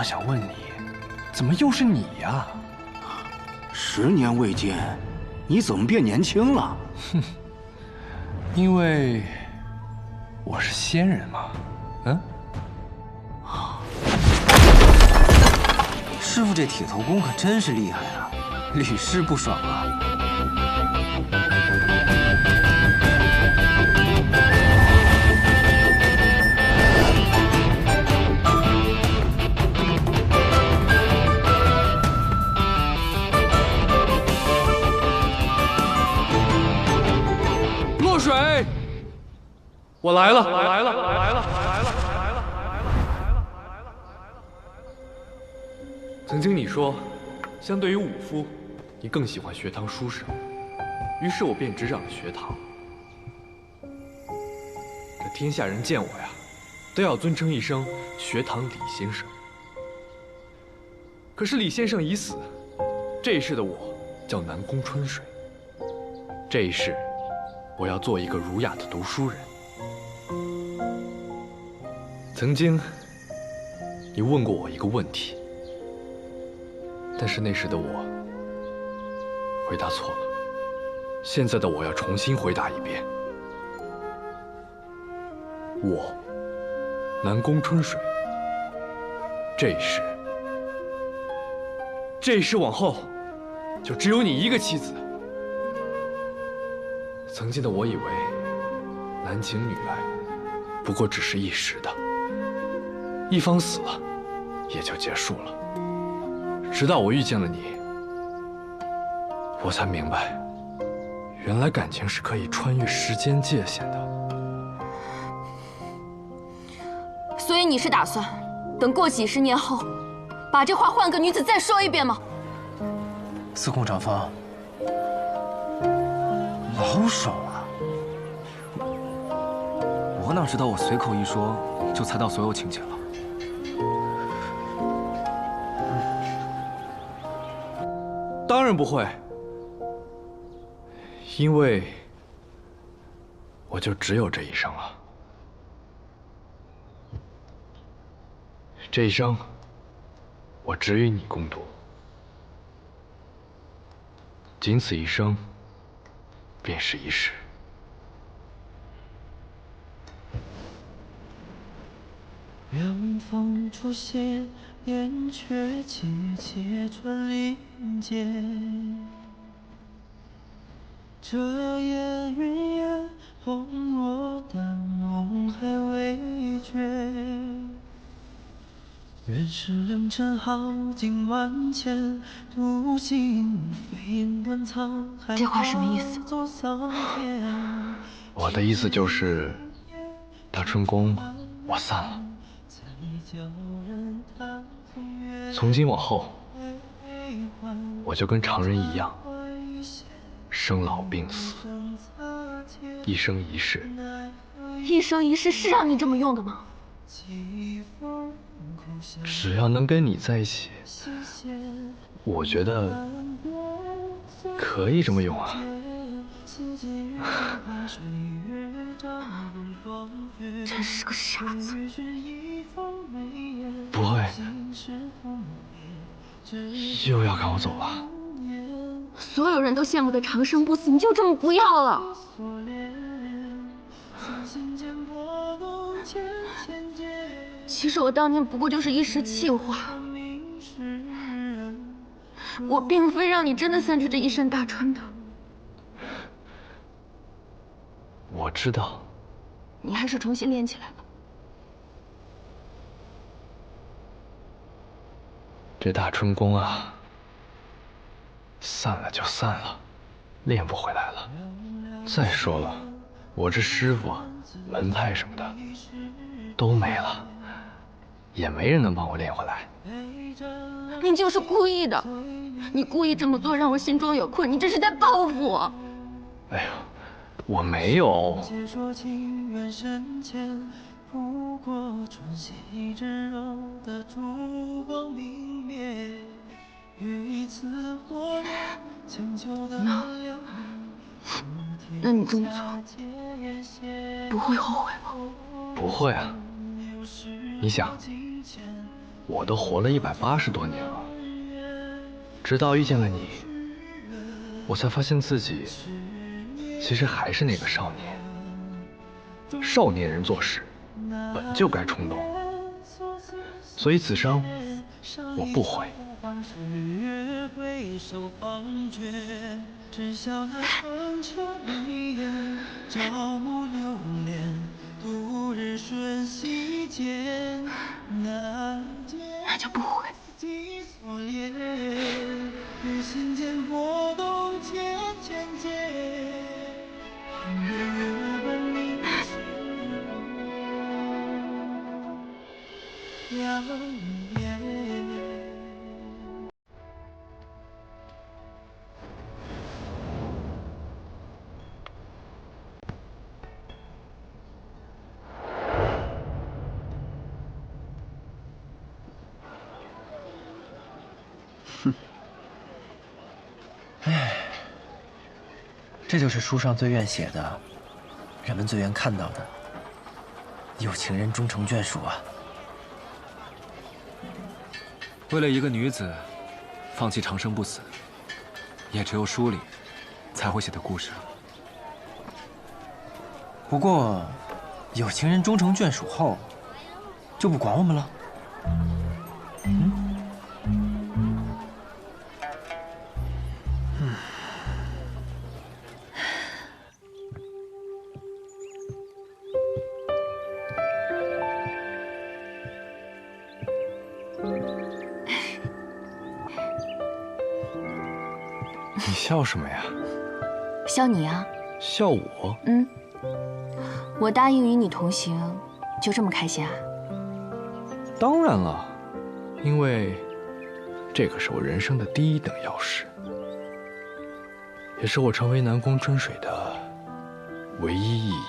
Speaker 5: 想问你，怎么又是你呀
Speaker 7: ？10年未见，你怎么变年轻了？
Speaker 5: 哼，因为我是仙人嘛。嗯。
Speaker 3: 师傅这铁头功可真是厉害啊，屡试不爽啊。
Speaker 17: 落水，我来了，我来了，我来了。曾经你说，相对于武夫，你更喜欢学堂书生，于是我便执掌了学堂。这天下人见我呀，都要尊称一声学堂李先生。可是李先生已死，这一世的我叫南宫春水。这一世，我要做一个儒雅的读书人。曾经，你问过我一个问题，但是那时的我回答错了。现在的我要重新回答一遍。我，南宫春水，这一世往后，就只有你一个妻子。曾经的我以为，男请女来，不过只是一时的，一方死了，也就结束了。直到我遇见了你，我才明白，原来感情是可以穿越时间界限的。
Speaker 13: 所以你是打算等过几十年后，把这话换个女子再说一遍吗？
Speaker 3: 司空长房，老手啊！
Speaker 5: 我哪知道我随口一说就猜到所有情节了。
Speaker 17: 当然不会，因为我就只有这一生了。这一生，我只与你共度，仅此一生，便是一世。
Speaker 15: 远方出现，燕雀节节穿林间。这夜云烟，风若淡，梦还未绝。原是良辰好景万千，独行飞问沧海。
Speaker 13: 这话什么意思？
Speaker 17: 我的意思就是，大春宫，我散了。从今往后，我就跟常人一样，生老病死，一生一世。
Speaker 13: 一生一世是让你这么用的吗？
Speaker 17: 只要能跟你在一起，我觉得可以这么用啊。
Speaker 13: 真是个傻子。
Speaker 17: 不会，又要赶我走了？
Speaker 13: 所有人都羡慕的长生不死，你就这么不要了？其实我当年不过就是一时气话，我并非让你真的散去这一身大川的。
Speaker 17: 我知道。
Speaker 13: 你还是重新练起来吧。
Speaker 17: 这大春宫啊，散了就散了，练不回来了。再说了，我这师傅、门派什么的都没了，也没人能帮我练回来。
Speaker 13: 你就是故意的，你故意这么做让我心中有愧，你这是在报复我。
Speaker 17: 哎呦，我没有。不过春熙之柔的烛光明灭，与此火焰将就的
Speaker 13: 那你这么做不会后悔吗？
Speaker 17: 不会啊。你想，我都活了180多年了，直到遇见了你，我才发现自己其实还是那个少年。少年人做事本就该冲动，所以此生我不悔。
Speaker 13: 那就不悔。
Speaker 3: 哼。哎，这就是书上最愿写的，人们最愿看到的。有情人终成眷属啊！
Speaker 2: 为了一个女子，放弃长生不死，也只有书里才会写的故事了。
Speaker 3: 不过，有情人终成眷属后，就不管我们了。
Speaker 17: 你笑什么呀？
Speaker 13: 笑你啊！
Speaker 17: 笑我？
Speaker 13: 嗯，我答应与你同行，就这么开心啊？
Speaker 17: 当然了，因为这个是我人生的第一等要事，也是我成为南宫春水的唯一意义。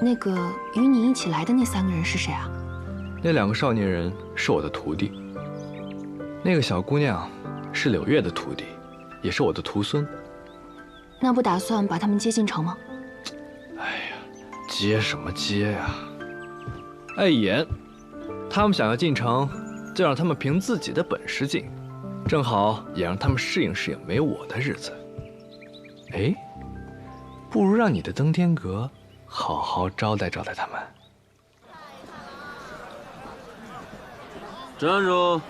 Speaker 13: 那个与你一起来的那3个人是谁啊？
Speaker 17: 那2个少年人是我的徒弟，那个小姑娘是柳月的徒弟，也是我的徒孙。
Speaker 13: 那不打算把他们接进城吗？
Speaker 17: 哎呀，接什么接呀？碍眼，他们想要进城，就让他们凭自己的本事进，正好也让他们适应适应没我的日子。哎，不如让你的登天阁好好招待招待他们。
Speaker 6: 站住！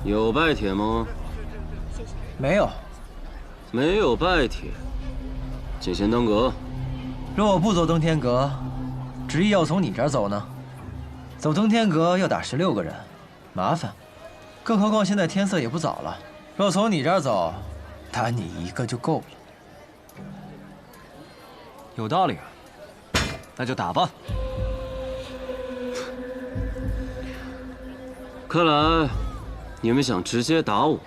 Speaker 6: 有拜帖吗？
Speaker 3: 没有。
Speaker 6: 没有拜帖，进仙登阁。
Speaker 3: 若我不走登天阁，执意要从你这儿走呢？走登天阁要打16个人，麻烦。更何况现在天色也不早了，若从你这儿走，打你一个就够了。
Speaker 2: 有道理啊，那就打吧。
Speaker 6: 看来你们想直接打我，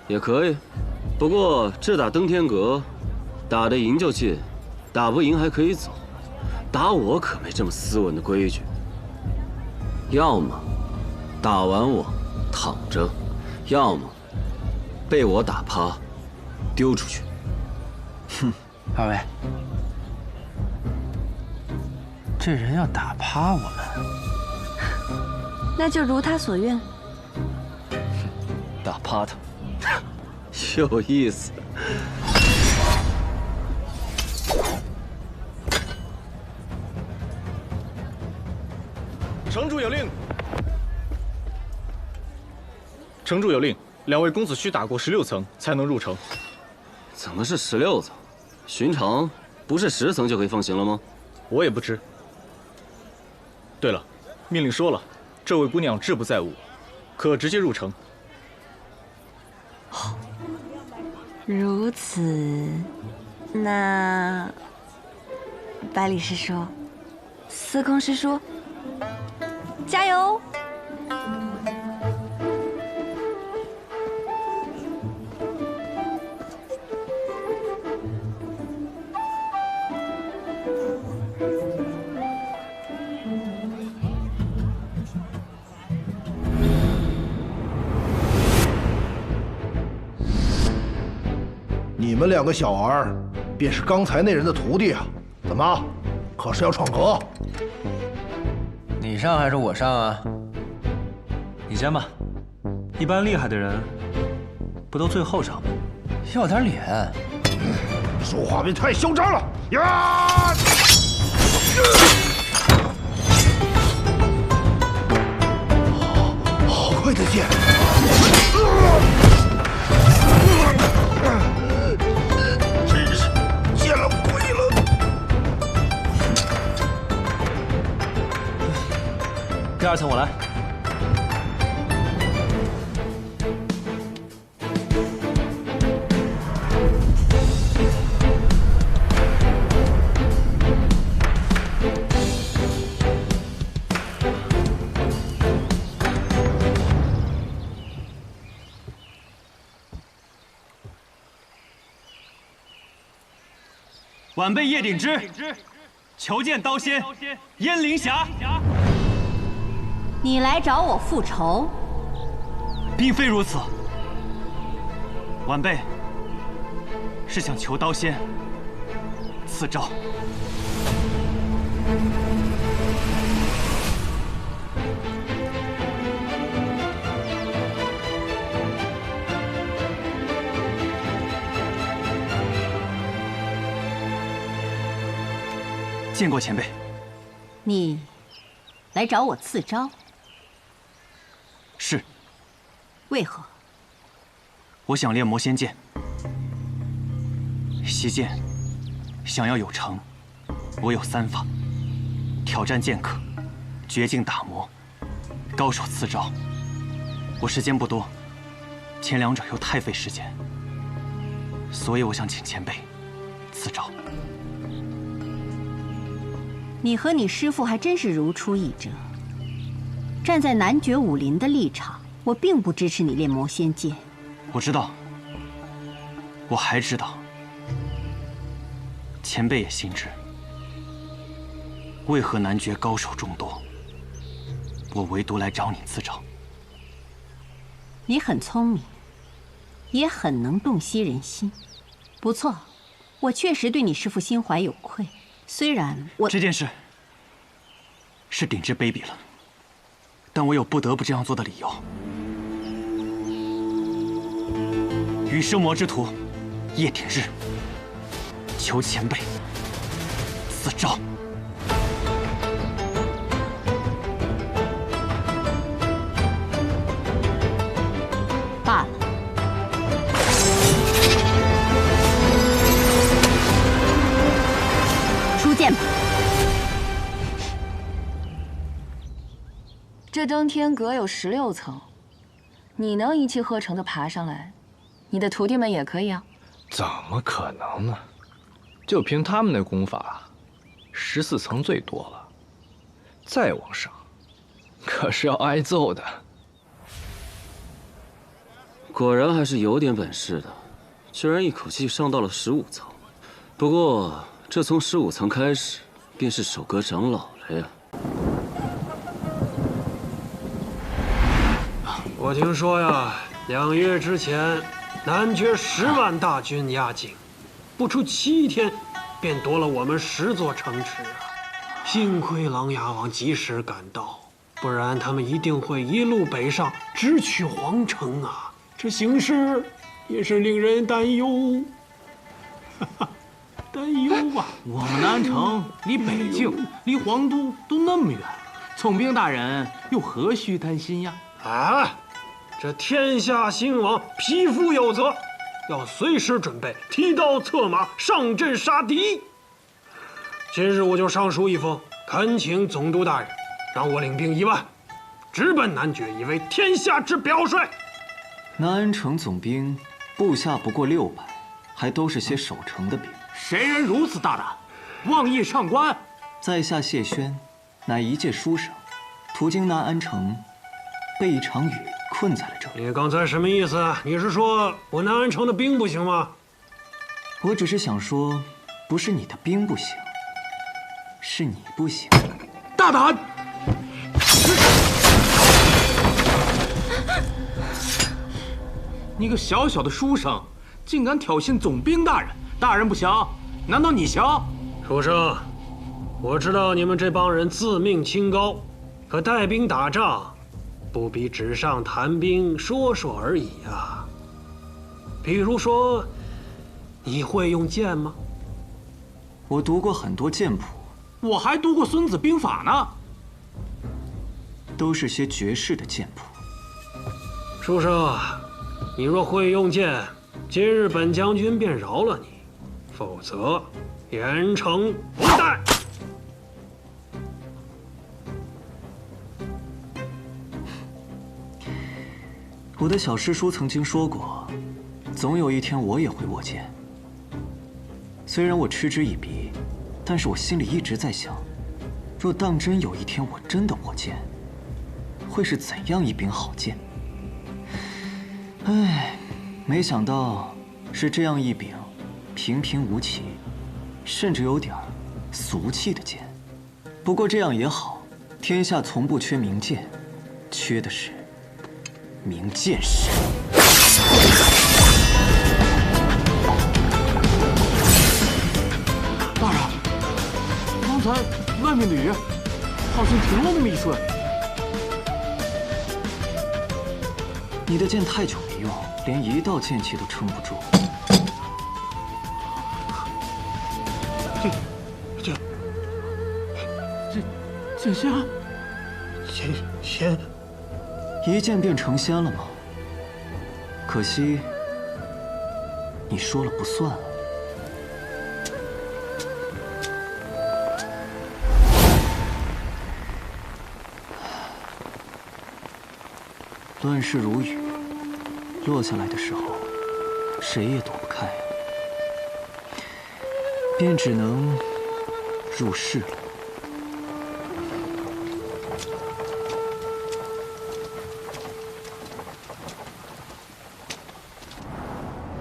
Speaker 6: 也可以。不过这打登天阁，打得赢就进，打不赢还可以走。打我可没这么斯文的规矩。要么打完我躺着，要么被我打趴，丢出去。
Speaker 3: 哼，二位，这人要打趴我们，
Speaker 4: 那就如他所愿。
Speaker 2: 打趴他，
Speaker 6: 有意思。
Speaker 5: 城主有令。城主有令，2位公子需打过16层才能入城。
Speaker 6: 怎么是16层？寻常不是10层就可以放行了吗？
Speaker 5: 我也不知。对了，命令说了，这位姑娘志不在吾，可直接入城。
Speaker 4: 如此，那百里师叔、司空师叔，加油！
Speaker 11: 你们2个小儿，便是刚才那人的徒弟啊？怎么，可是要闯阁？
Speaker 3: 你上还是我上啊？
Speaker 2: 你先吧。一般厉害的人，不都最后上吗？
Speaker 3: 要点脸。
Speaker 11: 说话别太嚣张了呀！好快的剑！
Speaker 5: 第2层我来。
Speaker 9: 晚辈叶鼎之，求见刀仙燕凌霞。
Speaker 8: 你来找我复仇？
Speaker 9: 并非如此，晚辈是想求刀仙赐诏。见过前辈。
Speaker 8: 你来找我赐诏？
Speaker 9: 是。
Speaker 8: 为何？
Speaker 9: 我想练魔仙剑，习剑想要有成，我有3法：挑战剑客、绝境打磨、高手赐诏。我时间不多，前2者又太费时间，所以我想请前辈赐诏。
Speaker 8: 你和你师父还真是如出一辙。站在男爵武林的立场，我并不支持你练魔仙剑。
Speaker 9: 我知道，我还知道，前辈也心知。为何男爵高手众多，我唯独来找你赐诏？
Speaker 8: 你很聪明，也很能洞悉人心，不错。我确实对你师父心怀有愧。虽然我
Speaker 9: 这件事是鼎之卑鄙了，但我有不得不这样做的理由。羽生魔之徒叶鼎之，求前辈赐诏。
Speaker 8: 罢了。出剑吧。
Speaker 18: 这登天阁有16层，你能一气呵成地爬上来，你的徒弟们也可以啊。
Speaker 17: 怎么可能呢？就凭他们那功法，14层最多了，再往上，可是要挨揍的。
Speaker 23: 果然还是有点本事的，居然一口气上到了15层。不过，这从15层开始，便是守阁长老了呀。
Speaker 24: 我听说呀，2月之前，男爵10万大军压境，不出7天，便夺了我们10座城池啊！幸亏琅琊王及时赶到，不然他们一定会一路北上，直取皇城啊！这形势也是令人担忧，担忧啊！
Speaker 25: 我们南城离北境、离皇都都那么远，总兵大人又何须担心呀？
Speaker 24: 啊！这天下兴亡，匹夫有责，要随时准备提刀策马，上阵杀敌。今日我就上书一封，恳请总督大人让我领兵1万，直奔男爵，以为天下之表率。
Speaker 1: 南安城总兵部下不过600，还都是些守城的兵。
Speaker 25: 谁人如此大胆，妄议上官？
Speaker 1: 在下谢轩，乃一介书生，途经南安城，被一场雨困在了这里。
Speaker 24: 你刚才什么意思？你是说我南安城的兵不行吗？
Speaker 1: 我只是想说，不是你的兵不行，是你不行。
Speaker 25: 大胆！你个小小的书生，竟敢挑衅总兵大人！大人不降，难道你降？
Speaker 24: 书生，我知道你们这帮人自命清高，可带兵打仗，不比纸上谈兵说说而已啊。比如说，你会用剑吗？
Speaker 1: 我读过很多剑谱，
Speaker 25: 我还读过《孙子兵法》呢，
Speaker 1: 都是些绝世的剑谱。
Speaker 24: 书生，你若会用剑，今日本将军便饶了你，否则严惩不贷。
Speaker 1: 我的小师叔曾经说过，总有一天我也会握剑。虽然我嗤之以鼻，但是我心里一直在想，若当真有一天我真的握剑，会是怎样一柄好剑？唉，没想到是这样一柄平平无奇，甚至有点俗气的剑。不过这样也好，天下从不缺名剑，缺的是名剑士。
Speaker 25: 大人，刚才外面的雨好像停了那么一瞬。
Speaker 1: 你的剑太久没用，连一道剑气都撑不住。
Speaker 25: 剑仙，仙，
Speaker 1: 一剑便成仙了吗？可惜，你说了不算啊。乱世如雨，落下来的时候，谁也躲不开，便只能入世了。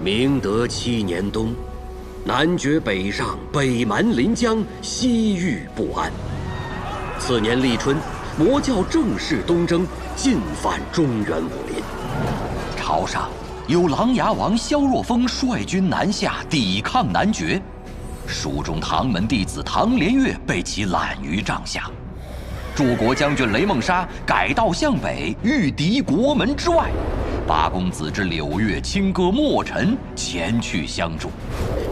Speaker 10: 明德7年冬，南绝北上，北蛮临江，西域不安。次年立春，魔教正式东征，进犯中原武林。
Speaker 12: 朝上有琅琊王萧若风率军南下抵抗南绝，蜀中唐门弟子唐连月被其揽于帐下。柱国将军雷梦沙改道向北，御敌国门之外。八公子之柳月、清歌、墨尘前去相助。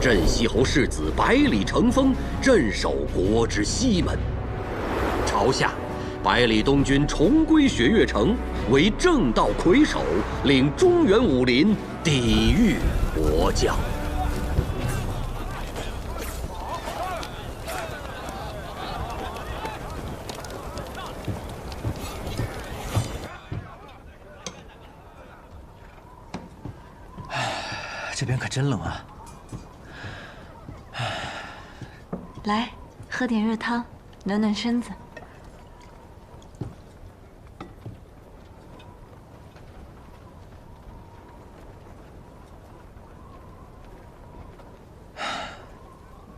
Speaker 10: 镇西侯世子百里乘风镇守国之西门。朝下，百里东军重归雪月城，为正道魁首，领中原武林抵御魔教。
Speaker 3: 这边可真冷啊！
Speaker 4: 来，喝点热汤，暖暖身子。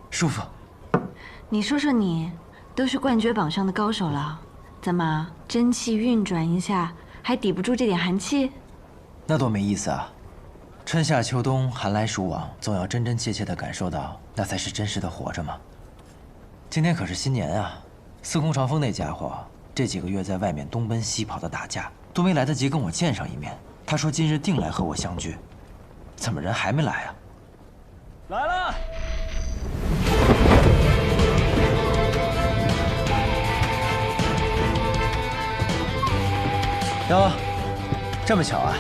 Speaker 3: 舒服。
Speaker 4: 你说说你，都是冠绝榜上的高手了，怎么真气运转一下，还抵不住这点寒气？
Speaker 3: 那多没意思啊！春夏秋冬，寒来暑往，总要真真切切地感受到，那才是真实的活着嘛。今天可是新年啊！司空长风那家伙，这几个月在外面东奔西跑的打架，都没来得及跟我见上一面。他说今日定来和我相聚，怎么人还没来啊？
Speaker 2: 来了！
Speaker 3: 哟，这么巧啊！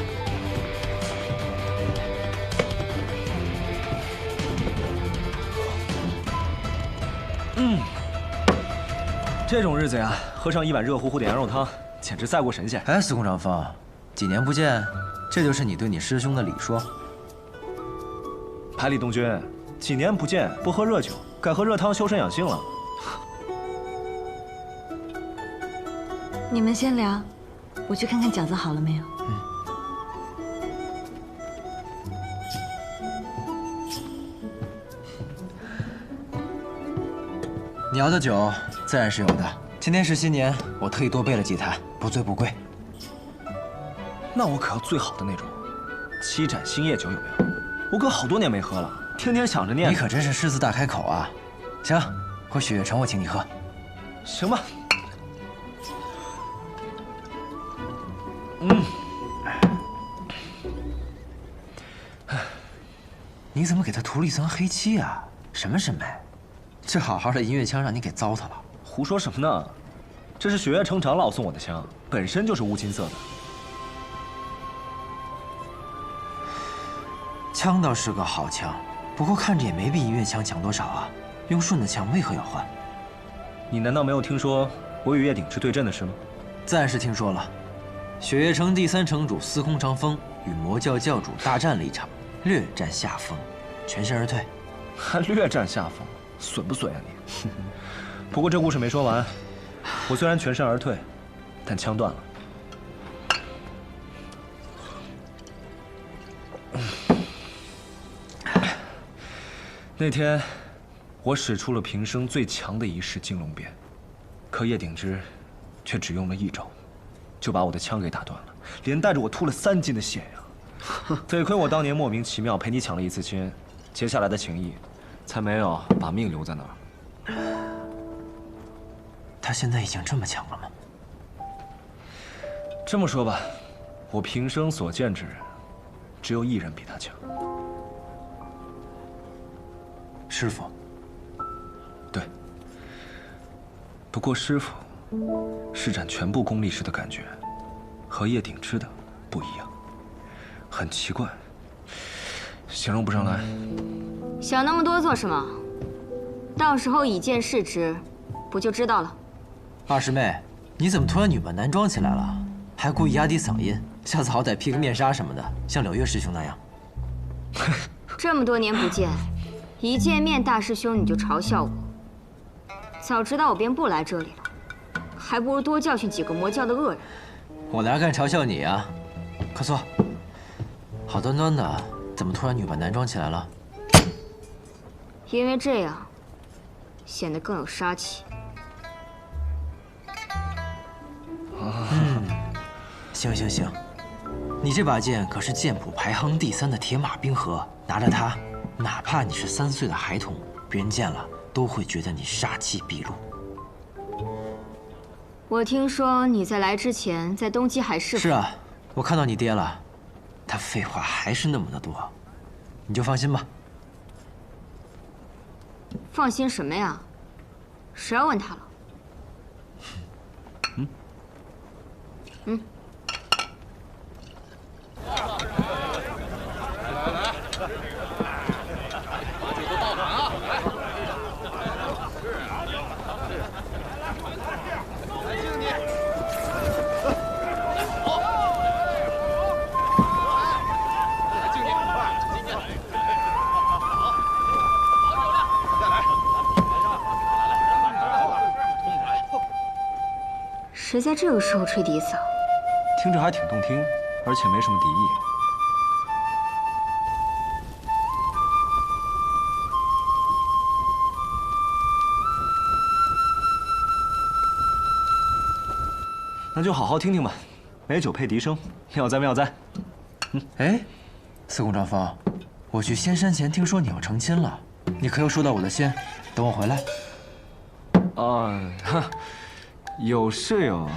Speaker 2: 这种日子呀，喝上一碗热乎乎的羊肉汤，简直赛过神仙。
Speaker 3: 哎，司空长风，几年不见，这就是你对你师兄的礼说？
Speaker 2: 百里东君，几年不见，不喝热酒，改喝热汤修身养性了。
Speaker 4: 你们先聊，我去看看饺子好了没有。
Speaker 3: 你要的酒自然是有的。今天是新年，我特意多备了几坛，不醉不归。
Speaker 2: 那我可要最好的那种，7盏星夜酒有没有？我可好多年没喝了，天天想着念。
Speaker 3: 你可真是狮子大开口啊！行，回雪月城我请你喝。
Speaker 2: 行吧。
Speaker 3: 你怎么给他涂了一层黑漆啊？什么审美？这好好的银月枪让你给糟蹋了！
Speaker 2: 胡说什么呢？这是雪月城长老送我的枪，本身就是乌金色的。
Speaker 3: 枪倒是个好枪，不过看着也没比银月枪强多少啊。用顺的枪为何要换？
Speaker 2: 你难道没有听说我与叶鼎之对阵的事吗？
Speaker 3: 自然是听说了。雪月城第3城主司空长风与魔教教主大战了一场，略占下风，全身而退。
Speaker 2: 还略占下风，损不损啊你？不过这故事没说完，我虽然全身而退，但枪断了。那天，我使出了平生最强的一式金龙鞭，可叶鼎之却只用了1招，就把我的枪给打断了，连带着我吐了3斤的血呀！得亏我当年莫名其妙陪你抢了1次亲，结下来的情谊，才没有把命留在那儿。
Speaker 3: 他现在已经这么强了吗？
Speaker 2: 这么说吧，我平生所见之人，只有1人比他强。
Speaker 3: 师傅。
Speaker 2: 对。不过师傅施展全部功力时的感觉，和叶鼎之的不一样，很奇怪，形容不上来。
Speaker 13: 想那么多做什么？到时候以剑试之，不就知道了。
Speaker 3: 二师妹，你怎么突然女扮男装起来了？还故意压低嗓音，下次好歹披个面纱什么的，像柳月师兄那样。
Speaker 13: 这么多年不见，一见面大师兄你就嘲笑我，早知道我便不来这里了，还不如多教训几个魔教的恶人。
Speaker 3: 我哪敢嘲笑你啊！快坐。好端端的，怎么突然女扮男装起来了？
Speaker 13: 因为这样显得更有杀气。
Speaker 3: 行行行，你这把剑可是剑谱排行第3的铁马冰河，拿着它，哪怕你是3岁的孩童，别人见了都会觉得你杀气毕露。
Speaker 13: 我听说你在来之前在东极海市府。
Speaker 3: 是啊，我看到你爹了，他废话还是那么的多，你就放心吧。
Speaker 13: 放心什么呀？谁要问他了？嗯。谁在这个时候吹笛子啊？
Speaker 2: 听着还挺动听，而且没什么敌意。那就好好听听吧，美酒配笛声，妙哉妙哉。
Speaker 3: 哎，司空长风，我去仙山前听说你要成亲了，你可有收到我的信？等我回来。
Speaker 5: 哈，有事哟。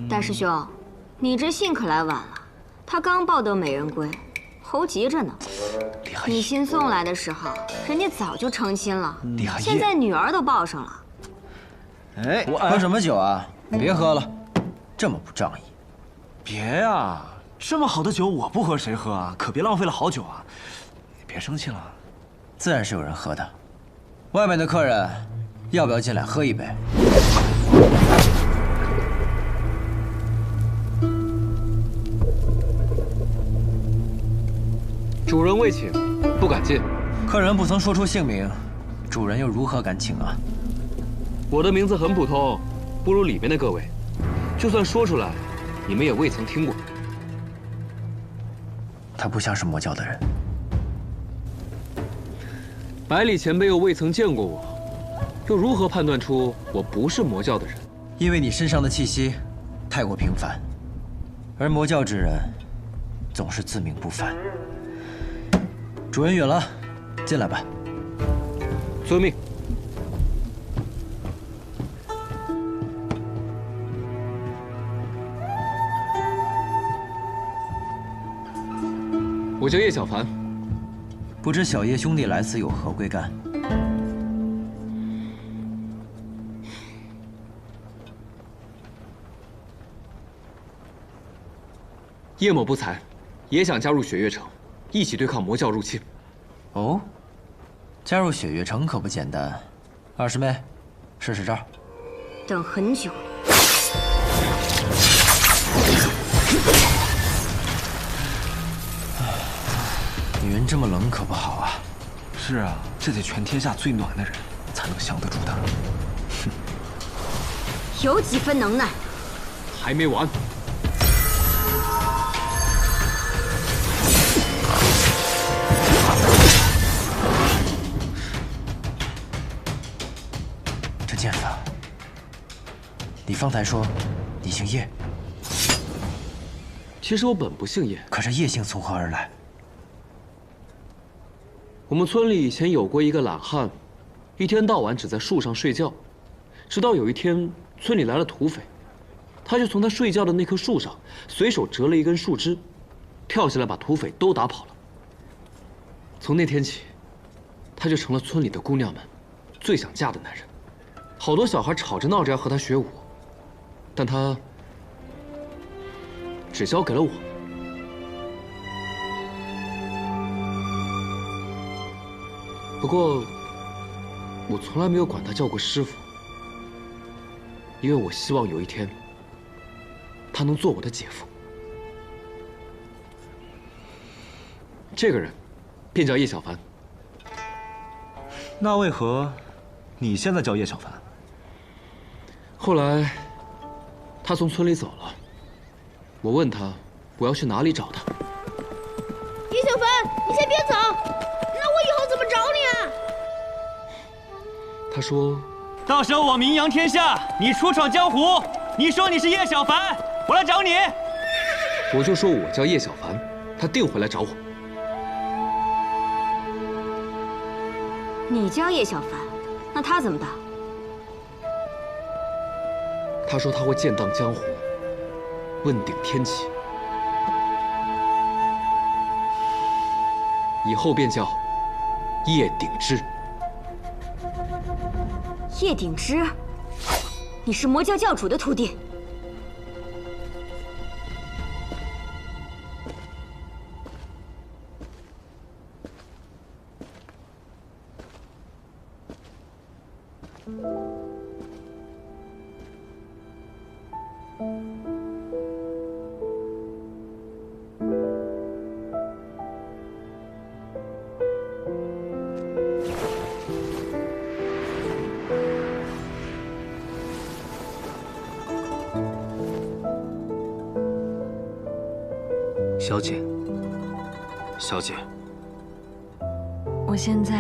Speaker 13: 大师兄，你这信可来晚了，他刚抱得美人归，猴急着呢。你信送来的时候，人家早就成亲了，现在女儿都抱上了。
Speaker 3: 哎，喝什么酒啊？别喝了，这么不仗义。
Speaker 5: 别呀，这么好的酒我不喝谁喝啊？可别浪费了好酒啊！你别生气了。
Speaker 3: 自然是有人喝的。外面的客人，要不要进来喝一杯？
Speaker 17: 主人未请，不敢进。
Speaker 3: 客人不曾说出姓名，主人又如何敢请啊？
Speaker 17: 我的名字很普通，不如里面的各位。就算说出来，你们也未曾听过。
Speaker 3: 他不像是魔教的人。
Speaker 17: 百里前辈又未曾见过我，又如何判断出我不是魔教的人？
Speaker 3: 因为你身上的气息太过平凡，而魔教之人总是自命不凡。主人允了，进来吧。
Speaker 17: 遵命。我叫叶小凡，
Speaker 3: 不知小叶兄弟来此有何贵干？
Speaker 17: 叶某不才，也想加入雪月城，一起对抗魔教入侵。
Speaker 3: 哦，加入雪月城可不简单。二师妹，试试招。
Speaker 13: 等很久了。
Speaker 3: 女人这么冷可不好啊。
Speaker 5: 是啊，这得全天下最暖的人才能降得住她。
Speaker 13: 有几分能耐？
Speaker 10: 还没完。
Speaker 3: 这剑法，你方才说你姓叶，
Speaker 10: 其实我本不姓叶。
Speaker 3: 可这叶姓从何而来？
Speaker 10: 我们村里以前有过一个懒汉，一天到晚只在树上睡觉，直到有一天村里来了土匪，他就从他睡觉的那棵树上随手折了一根树枝，跳下来把土匪都打跑了。从那天起，他就成了村里的姑娘们最想嫁的男人。好多小孩吵着闹着要和他学舞，但他只交给了我。不过，我从来没有管他叫过师傅，因为我希望有一天，他能做我的姐夫。这个人，便叫叶小凡。
Speaker 2: 那为何你现在叫叶小凡？
Speaker 10: 后来，他从村里走了，我问他我要去哪里找他。
Speaker 14: 叶小凡，你先别走，那我以后怎么找你啊？
Speaker 10: 他说：“
Speaker 9: 到时候我名扬天下，你出闯江湖，你说你是叶小凡，我来找你。”
Speaker 10: 我就说我叫叶小凡，他定会来找我。
Speaker 13: 你叫叶小凡，那他怎么的？
Speaker 10: 他说他会剑荡江湖，问鼎天启，以后便叫叶鼎之。
Speaker 13: 叶鼎之，你是魔教教主的徒弟。
Speaker 5: 小姐，小姐，
Speaker 4: 我现在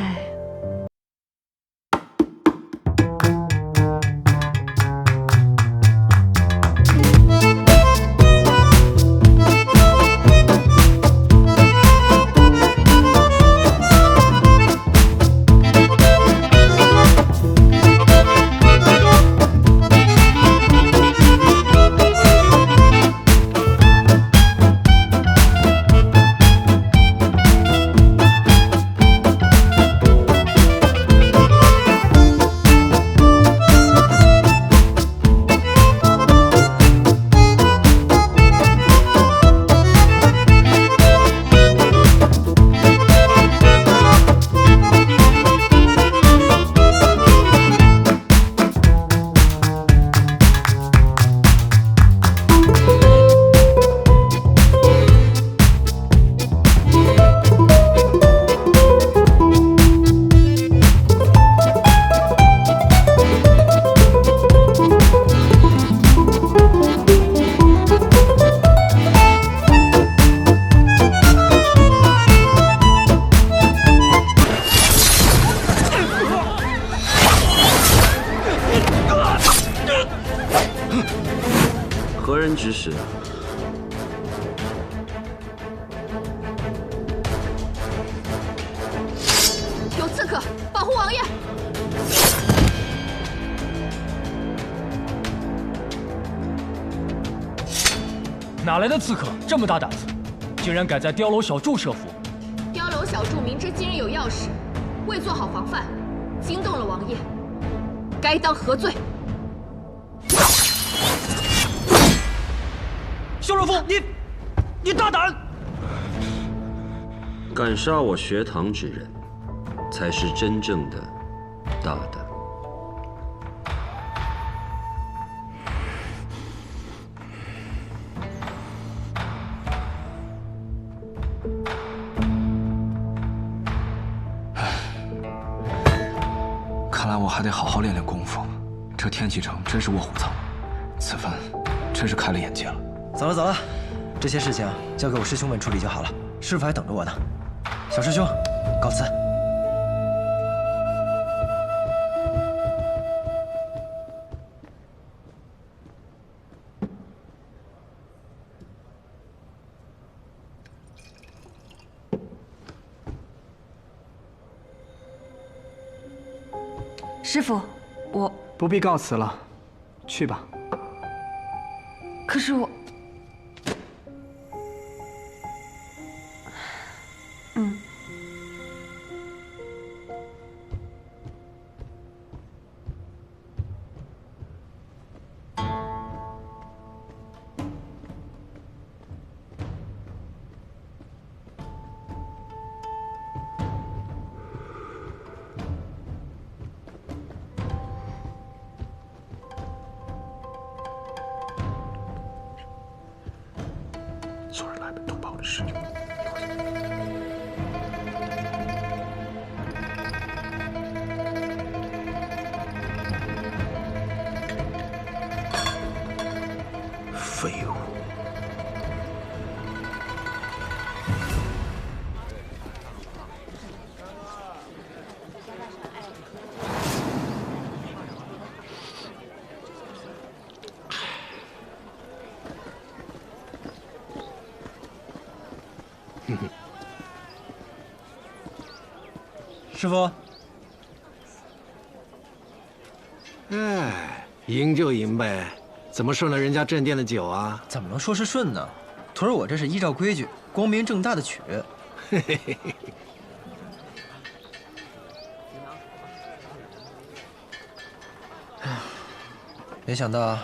Speaker 23: 何人指使？
Speaker 18: 有刺客，保护王爷！
Speaker 16: 哪来的刺客这么大胆子，竟然敢在碉楼小筑设伏？
Speaker 18: 碉楼小筑明知今日有要事，未做好防范，惊动了王爷，该当何罪？
Speaker 9: 修若风，你大胆！
Speaker 6: 敢杀我学堂之人，才是真正的大胆。
Speaker 5: 我还得好好练练功夫。这天启城真是卧虎藏龙，此番真是开了眼界了。
Speaker 3: 走了走了，这些事情交给我师兄们处理就好了。师傅还等着我呢。小师兄，告辞。
Speaker 4: 师傅，我
Speaker 5: 不必告辞了，去吧。
Speaker 4: 可是我，
Speaker 11: 昨日来本通报我的师兄，废物！
Speaker 3: 师傅，
Speaker 24: 哎，赢就赢呗，怎么顺了人家镇店的酒啊？
Speaker 3: 怎么能说是顺呢？徒儿我这是依照规矩，光明正大的取。
Speaker 24: 嘿嘿嘿嘿。
Speaker 3: 没想到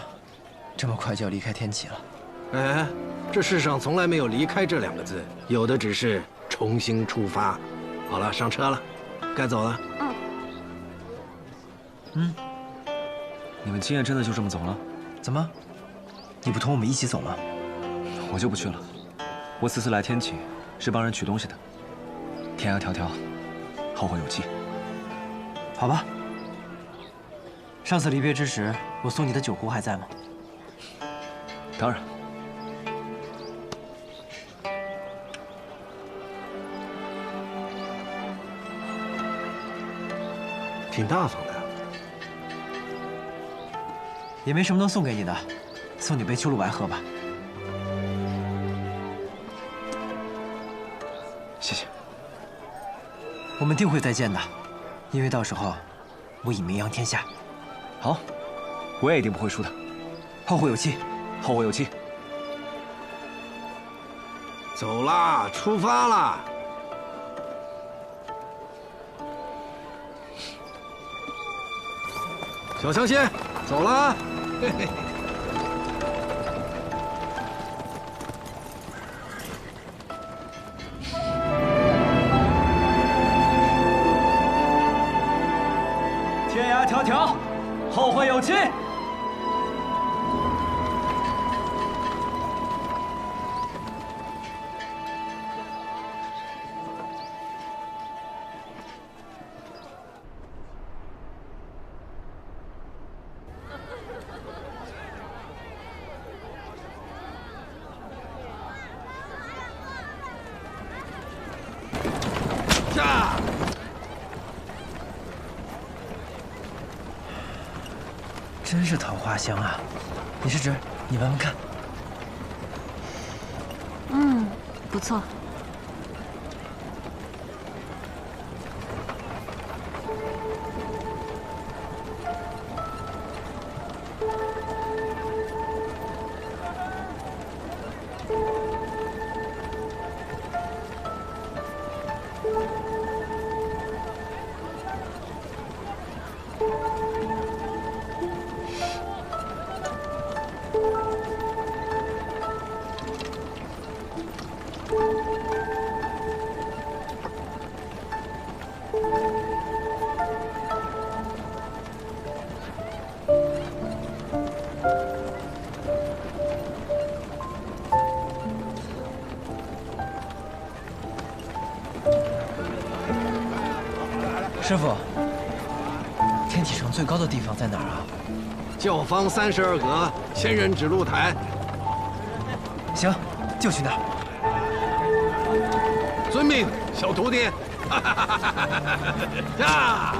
Speaker 3: 这么快就要离开天启了。
Speaker 24: 哎，这世上从来没有离开这两个字，有的只是重新出发。好了，上车了，该走了。
Speaker 2: 你们今夜真的就这么走了？
Speaker 3: 怎么？你不同我们一起走吗？
Speaker 2: 我就不去了。我此次来天启是帮人取东西的。天涯迢迢，后会有期。
Speaker 3: 好吧。上次离别之时，我送你的酒壶还在吗？
Speaker 2: 当然。
Speaker 24: 挺大方的。
Speaker 3: 也没什么能送给你的，送你杯秋露白喝吧。
Speaker 2: 谢谢。
Speaker 3: 我们定会再见的，因为到时候我已名扬天下。
Speaker 2: 好，我也一定不会输的。
Speaker 3: 后会有期，
Speaker 2: 后会有期。
Speaker 24: 走啦，出发啦！小强先走啦。嘿嘿。
Speaker 2: 天涯迢迢，后会有期。
Speaker 3: 真是桃花香啊！李师侄，你闻闻看。
Speaker 4: 不错。
Speaker 3: 师傅，天启城能最高的地方在哪儿啊？
Speaker 24: 教坊32阁仙人指路台。
Speaker 3: 行，就去那儿。
Speaker 24: 遵命，小徒弟。呀！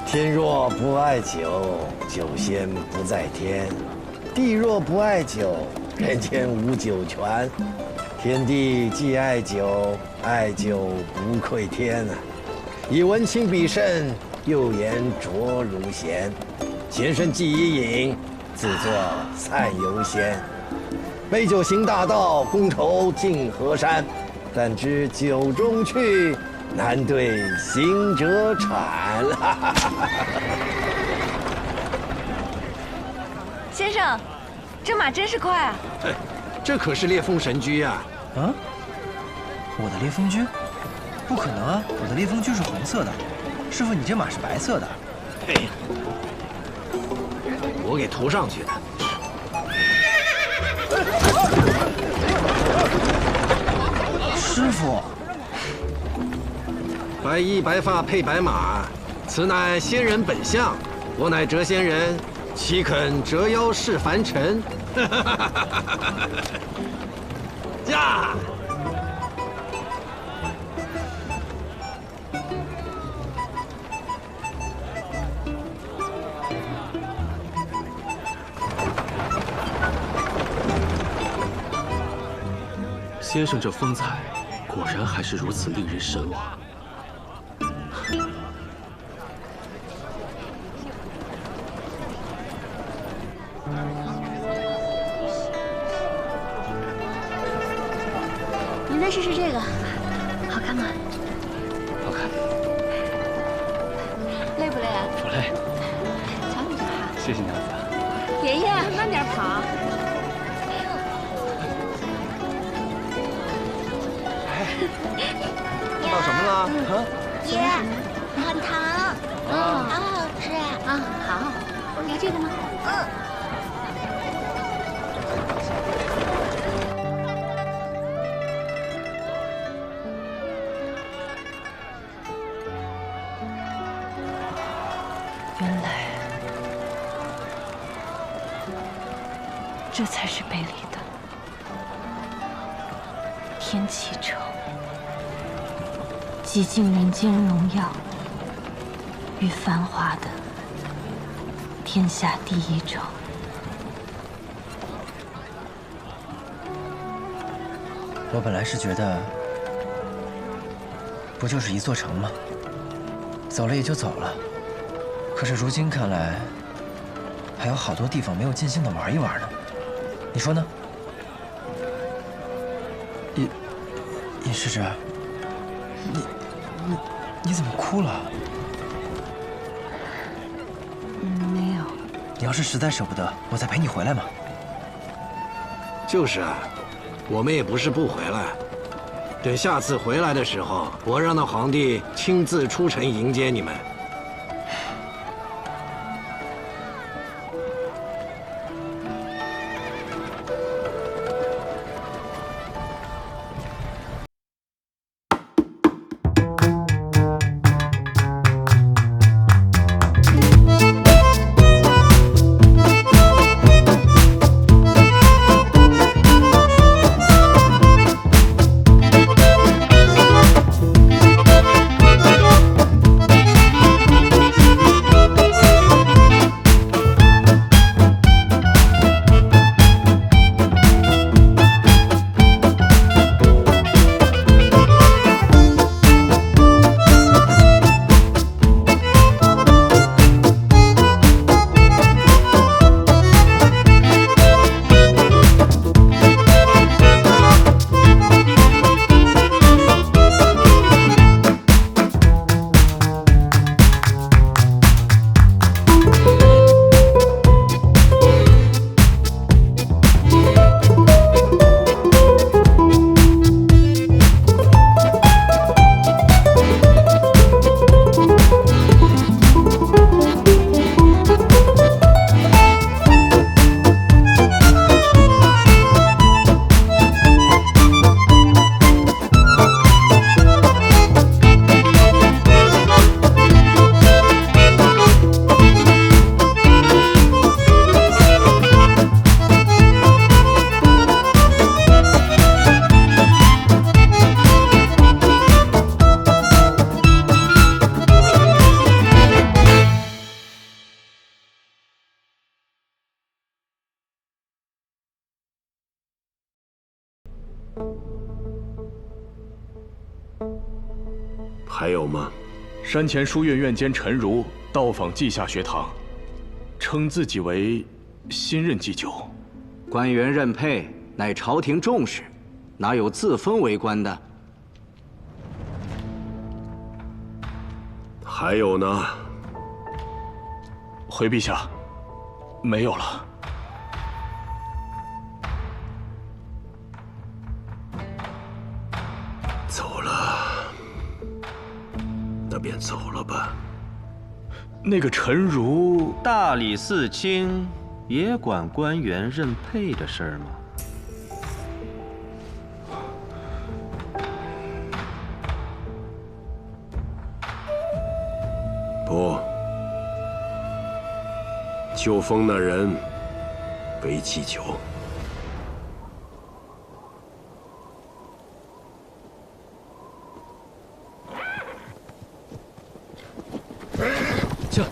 Speaker 7: 天若不爱酒，酒仙不在天；地若不爱酒，人间无酒泉。天地既爱酒，爱酒不愧天啊！以文清比胜，又言浊如咸。前生既已饮，自作菜犹鲜。杯酒行大道，觥筹尽河山。但知酒中趣，难对行者产。
Speaker 4: 先生，这马真是快啊！
Speaker 24: 这可是烈风神驹呀！
Speaker 3: 啊？我的烈风驹？不可能啊！我的烈风驹是红色的。师傅，你这马是白色的。
Speaker 24: 嘿，我给涂上去的。
Speaker 3: 师傅，
Speaker 24: 白衣白发配白马，此乃仙人本相。我乃谪仙人，岂肯折腰事凡尘？驾！
Speaker 23: 先生这风采，果然还是如此令人神往。
Speaker 14: 您再试试这个，好看吗？
Speaker 23: 好看。
Speaker 14: 累不累啊？
Speaker 23: 不累。
Speaker 14: 瞧你这哈。
Speaker 23: 谢谢娘子。
Speaker 14: 爷爷，慢点跑。
Speaker 24: 碰到什么了？啊？
Speaker 14: 爷，很糖，好好吃啊！好，要这个吗？
Speaker 4: 原来这才是贝里的天启城。极尽人间荣耀与繁华的天下第一城。
Speaker 3: 我本来是觉得，不就是一座城吗？走了也就走了。可是如今看来，还有好多地方没有尽兴的玩一玩呢。你说呢？尹师侄，你怎么哭了？
Speaker 4: 没有。
Speaker 3: 你要是实在舍不得，我再陪你回来嘛。
Speaker 24: 就是啊，我们也不是不回来。等下次回来的时候，我让那皇帝亲自出城迎接你们。
Speaker 6: 还有吗？
Speaker 15: 山前书院院监陈如到访稷下学堂，称自己为新任祭酒。
Speaker 19: 官员任配乃朝廷重视，哪有自封为官的？
Speaker 6: 还有呢？
Speaker 15: 回陛下，没有了。
Speaker 6: 走了，那便走了吧。
Speaker 15: 那个陈如，
Speaker 2: 大理寺卿也管官员任配的事儿吗？
Speaker 6: 不，就封那人为祭酒。
Speaker 16: 这。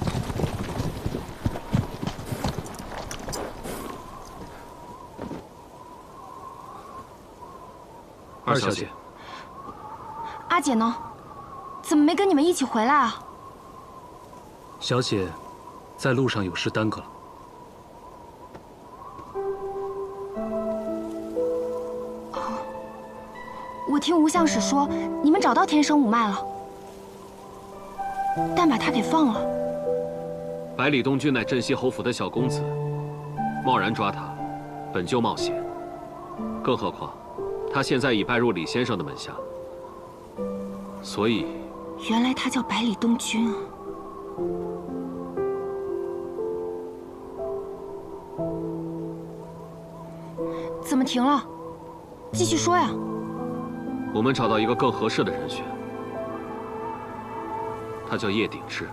Speaker 24: 二小姐，
Speaker 18: 阿姐呢？怎么没跟你们一起回来啊？
Speaker 24: 小姐，在路上有事耽搁了。
Speaker 18: 我听吴相使说，你们找到天生五脉了，但把他给放了。
Speaker 10: 百里东君乃镇西侯府的小公子，贸然抓他，本就冒险。更何况，他现在已拜入李先生的门下，所以
Speaker 18: 原来他叫百里东君啊！怎么停了？继续说呀！
Speaker 10: 我们找到一个更合适的人选，他叫叶鼎之。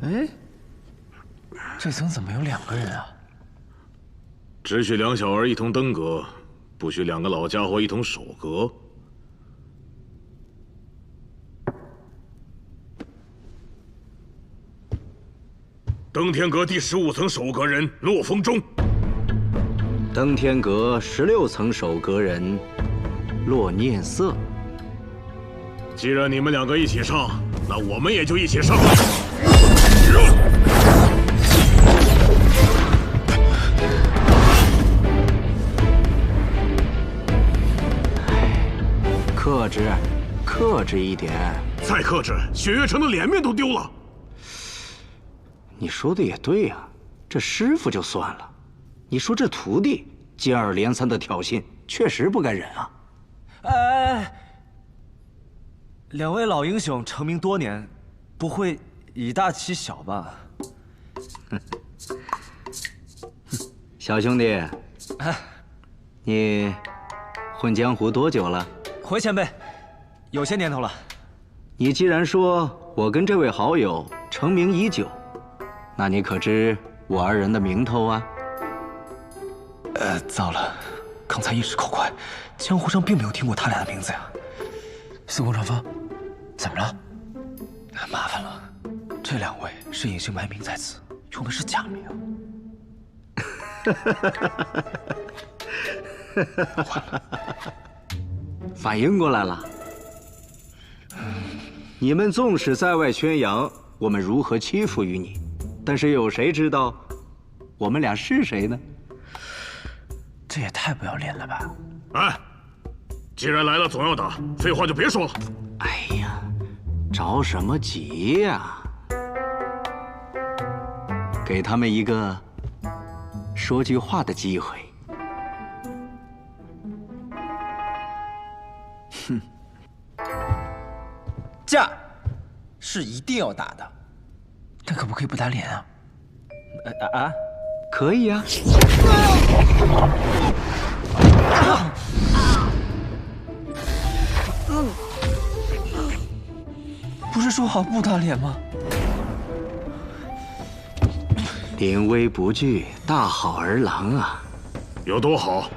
Speaker 3: 哎，这层怎么有2个人啊？
Speaker 11: 只许2小儿一同登阁，不许2个老家伙一同守阁。登天阁第15层守阁人骆风中，
Speaker 19: 登天阁16层守阁人骆念瑟。
Speaker 11: 既然你们2个一起上，那我们也就一起上。
Speaker 19: 克制，克制一点。
Speaker 11: 再克制，雪月城的脸面都丢了。
Speaker 19: 你说的也对呀，这师傅就算了，你说这徒弟接二连三的挑衅，确实不该忍啊！
Speaker 2: 哎，2位老英雄成名多年，不会以大欺小吧？
Speaker 19: 小兄弟，你混江湖多久了？
Speaker 2: 回前辈，有些年头了。
Speaker 19: 你既然说我跟这位好友成名已久，那你可知我2人的名头啊？
Speaker 3: 糟了，刚才一时口快，江湖上并没有听过他俩的名字呀。司空长风，怎么了？麻烦了，这2位是隐姓埋名在此，用的是假名。
Speaker 19: 反应过来了。你们纵使在外宣扬我们如何欺负于你，但是有谁知道我们俩是谁呢？
Speaker 3: 这也太不要脸了吧！
Speaker 11: 哎，既然来了总要打，废话就别说了。
Speaker 19: 哎呀，着什么急呀？给他们一个说句话的机会。
Speaker 3: 哼，架是一定要打的，但可不可以不打脸啊？
Speaker 19: 可以啊。
Speaker 3: 不是说好不打脸吗？
Speaker 19: 临危不惧，大好儿郎啊！
Speaker 11: 有多好？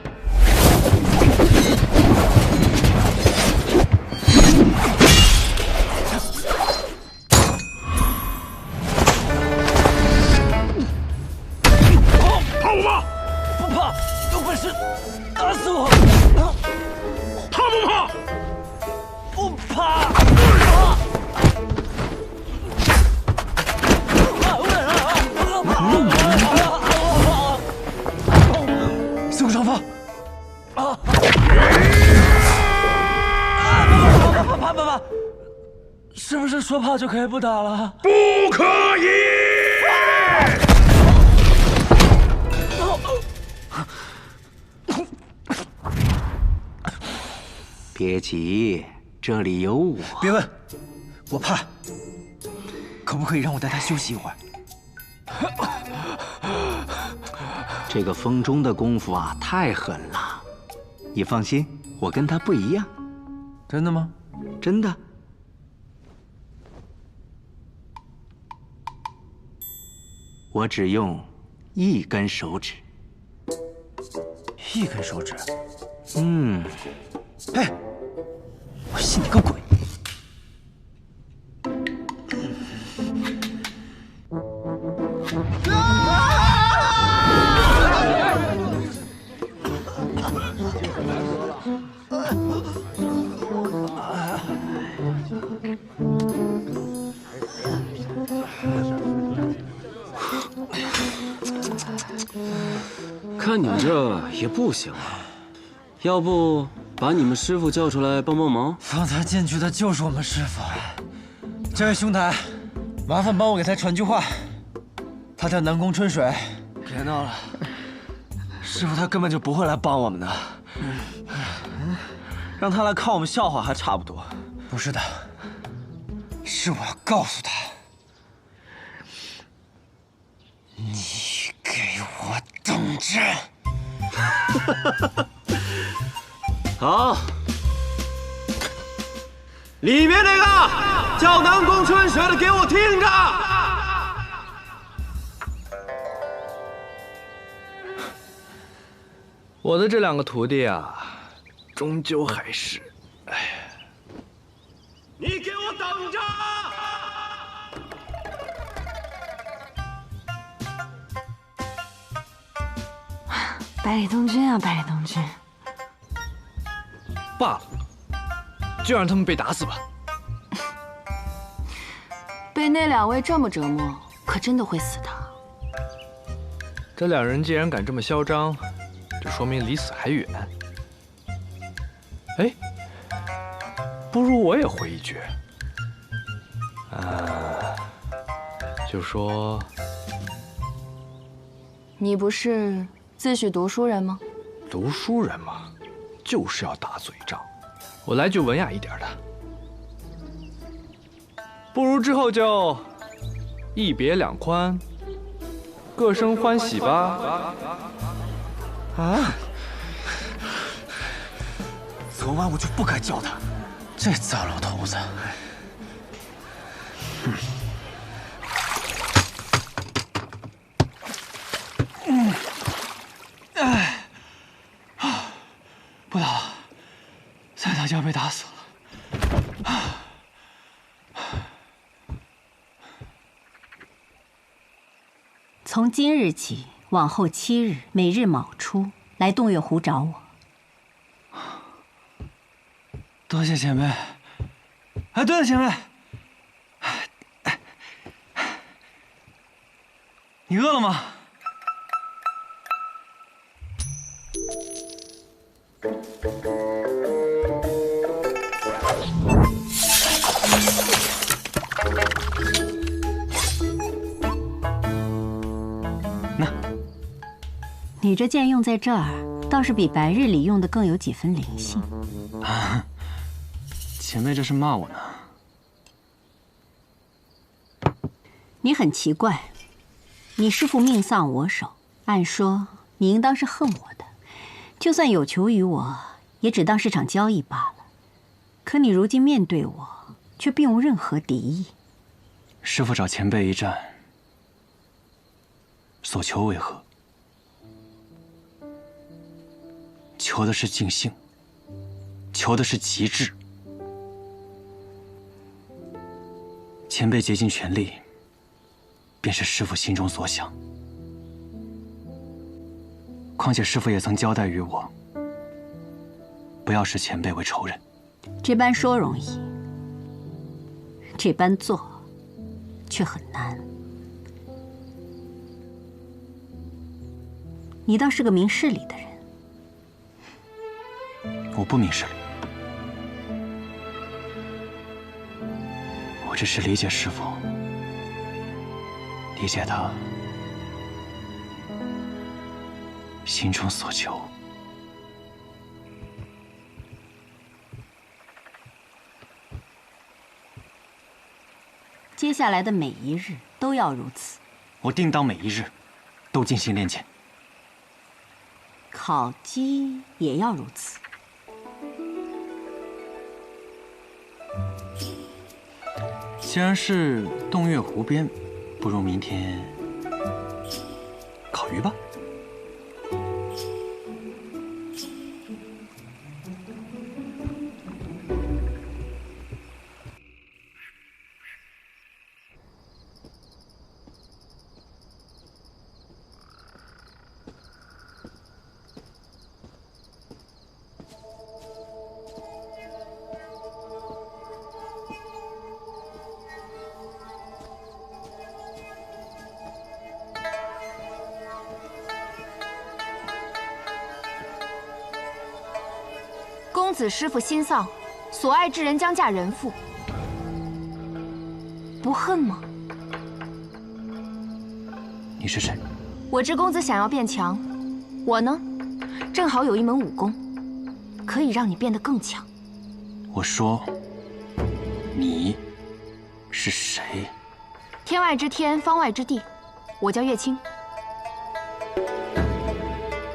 Speaker 3: 四顾上方！爸，是不是说怕就可以不打了？
Speaker 11: 不可以！
Speaker 19: 别急，这里有我。
Speaker 3: 别问，我怕。可不可以让我带他休息一会儿？
Speaker 19: 这个风中的功夫啊，太狠了。你放心，我跟他不一样。
Speaker 3: 真的吗？
Speaker 19: 真的。我只用一根手指。
Speaker 3: 一根手指？
Speaker 19: 哎，
Speaker 3: 我信你个鬼！
Speaker 23: 看你们这也不行啊，要不把你们师傅叫出来帮帮忙？
Speaker 3: 放他进去的就是我们师傅。这位兄台，麻烦帮我给他传句话。他叫南宫春水。
Speaker 5: 别闹了，师傅他根本就不会来帮我们的，让他来看我们笑话还差不多。
Speaker 3: 不是的，是我要告诉他，你给我等着！
Speaker 23: 好，里面那个叫南宫春水的，给我听着！
Speaker 17: 我的这两个徒弟啊，终究还是，
Speaker 23: 你给我等着！
Speaker 4: 百里东君啊，百里东君，
Speaker 17: 罢了，就让他们被打死吧。
Speaker 18: 被那两位这么折磨，可真的会死的。
Speaker 17: 这两人既然敢这么嚣张，这说明离死还远。哎，不如我也回一句，就说
Speaker 18: 你不是自诩读书人吗？
Speaker 17: 读书人嘛，就是要打嘴仗。我来句文雅一点的，不如之后就一别两宽，各生欢喜吧。
Speaker 3: 啊！昨晚我就不该叫他，这糟老头子。不打了，再打就要被打死了。
Speaker 8: 从今日起，往后7日，每日卯初来洞月湖找我。
Speaker 3: 多谢前辈。哎，对了，前辈，你饿了吗？
Speaker 8: 你这剑用在这儿，倒是比白日里用的更有几分灵性。
Speaker 3: 啊，前辈这是骂我呢。
Speaker 8: 你很奇怪，你师父命丧我手，按说你应当是恨我的，就算有求于我，也只当是场交易罢了。可你如今面对我，却并无任何敌意。
Speaker 3: 师父找前辈一战，所求为何？求的是尽兴，求的是极致。前辈竭尽全力，便是师父心中所想。况且师父也曾交代于我，不要视前辈为仇人。
Speaker 8: 这般说容易，这般做却很难。你倒是个明事理的人。
Speaker 9: 我不明事理，我只是理解师父，理解他心中所求。
Speaker 8: 接下来的每一日都要如此。
Speaker 9: 我定当每一日都进行练剑。
Speaker 8: 考基也要如此。
Speaker 9: 既然是洞月湖边，不如明天烤鱼吧。
Speaker 18: 公子师父心丧，所爱之人将嫁人妇，不恨吗？
Speaker 9: 你是谁？
Speaker 18: 我知公子想要变强，我呢，正好有一门武功，可以让你变得更强。
Speaker 9: 我说，你是谁？
Speaker 18: 天外之天，方外之地，我叫月清。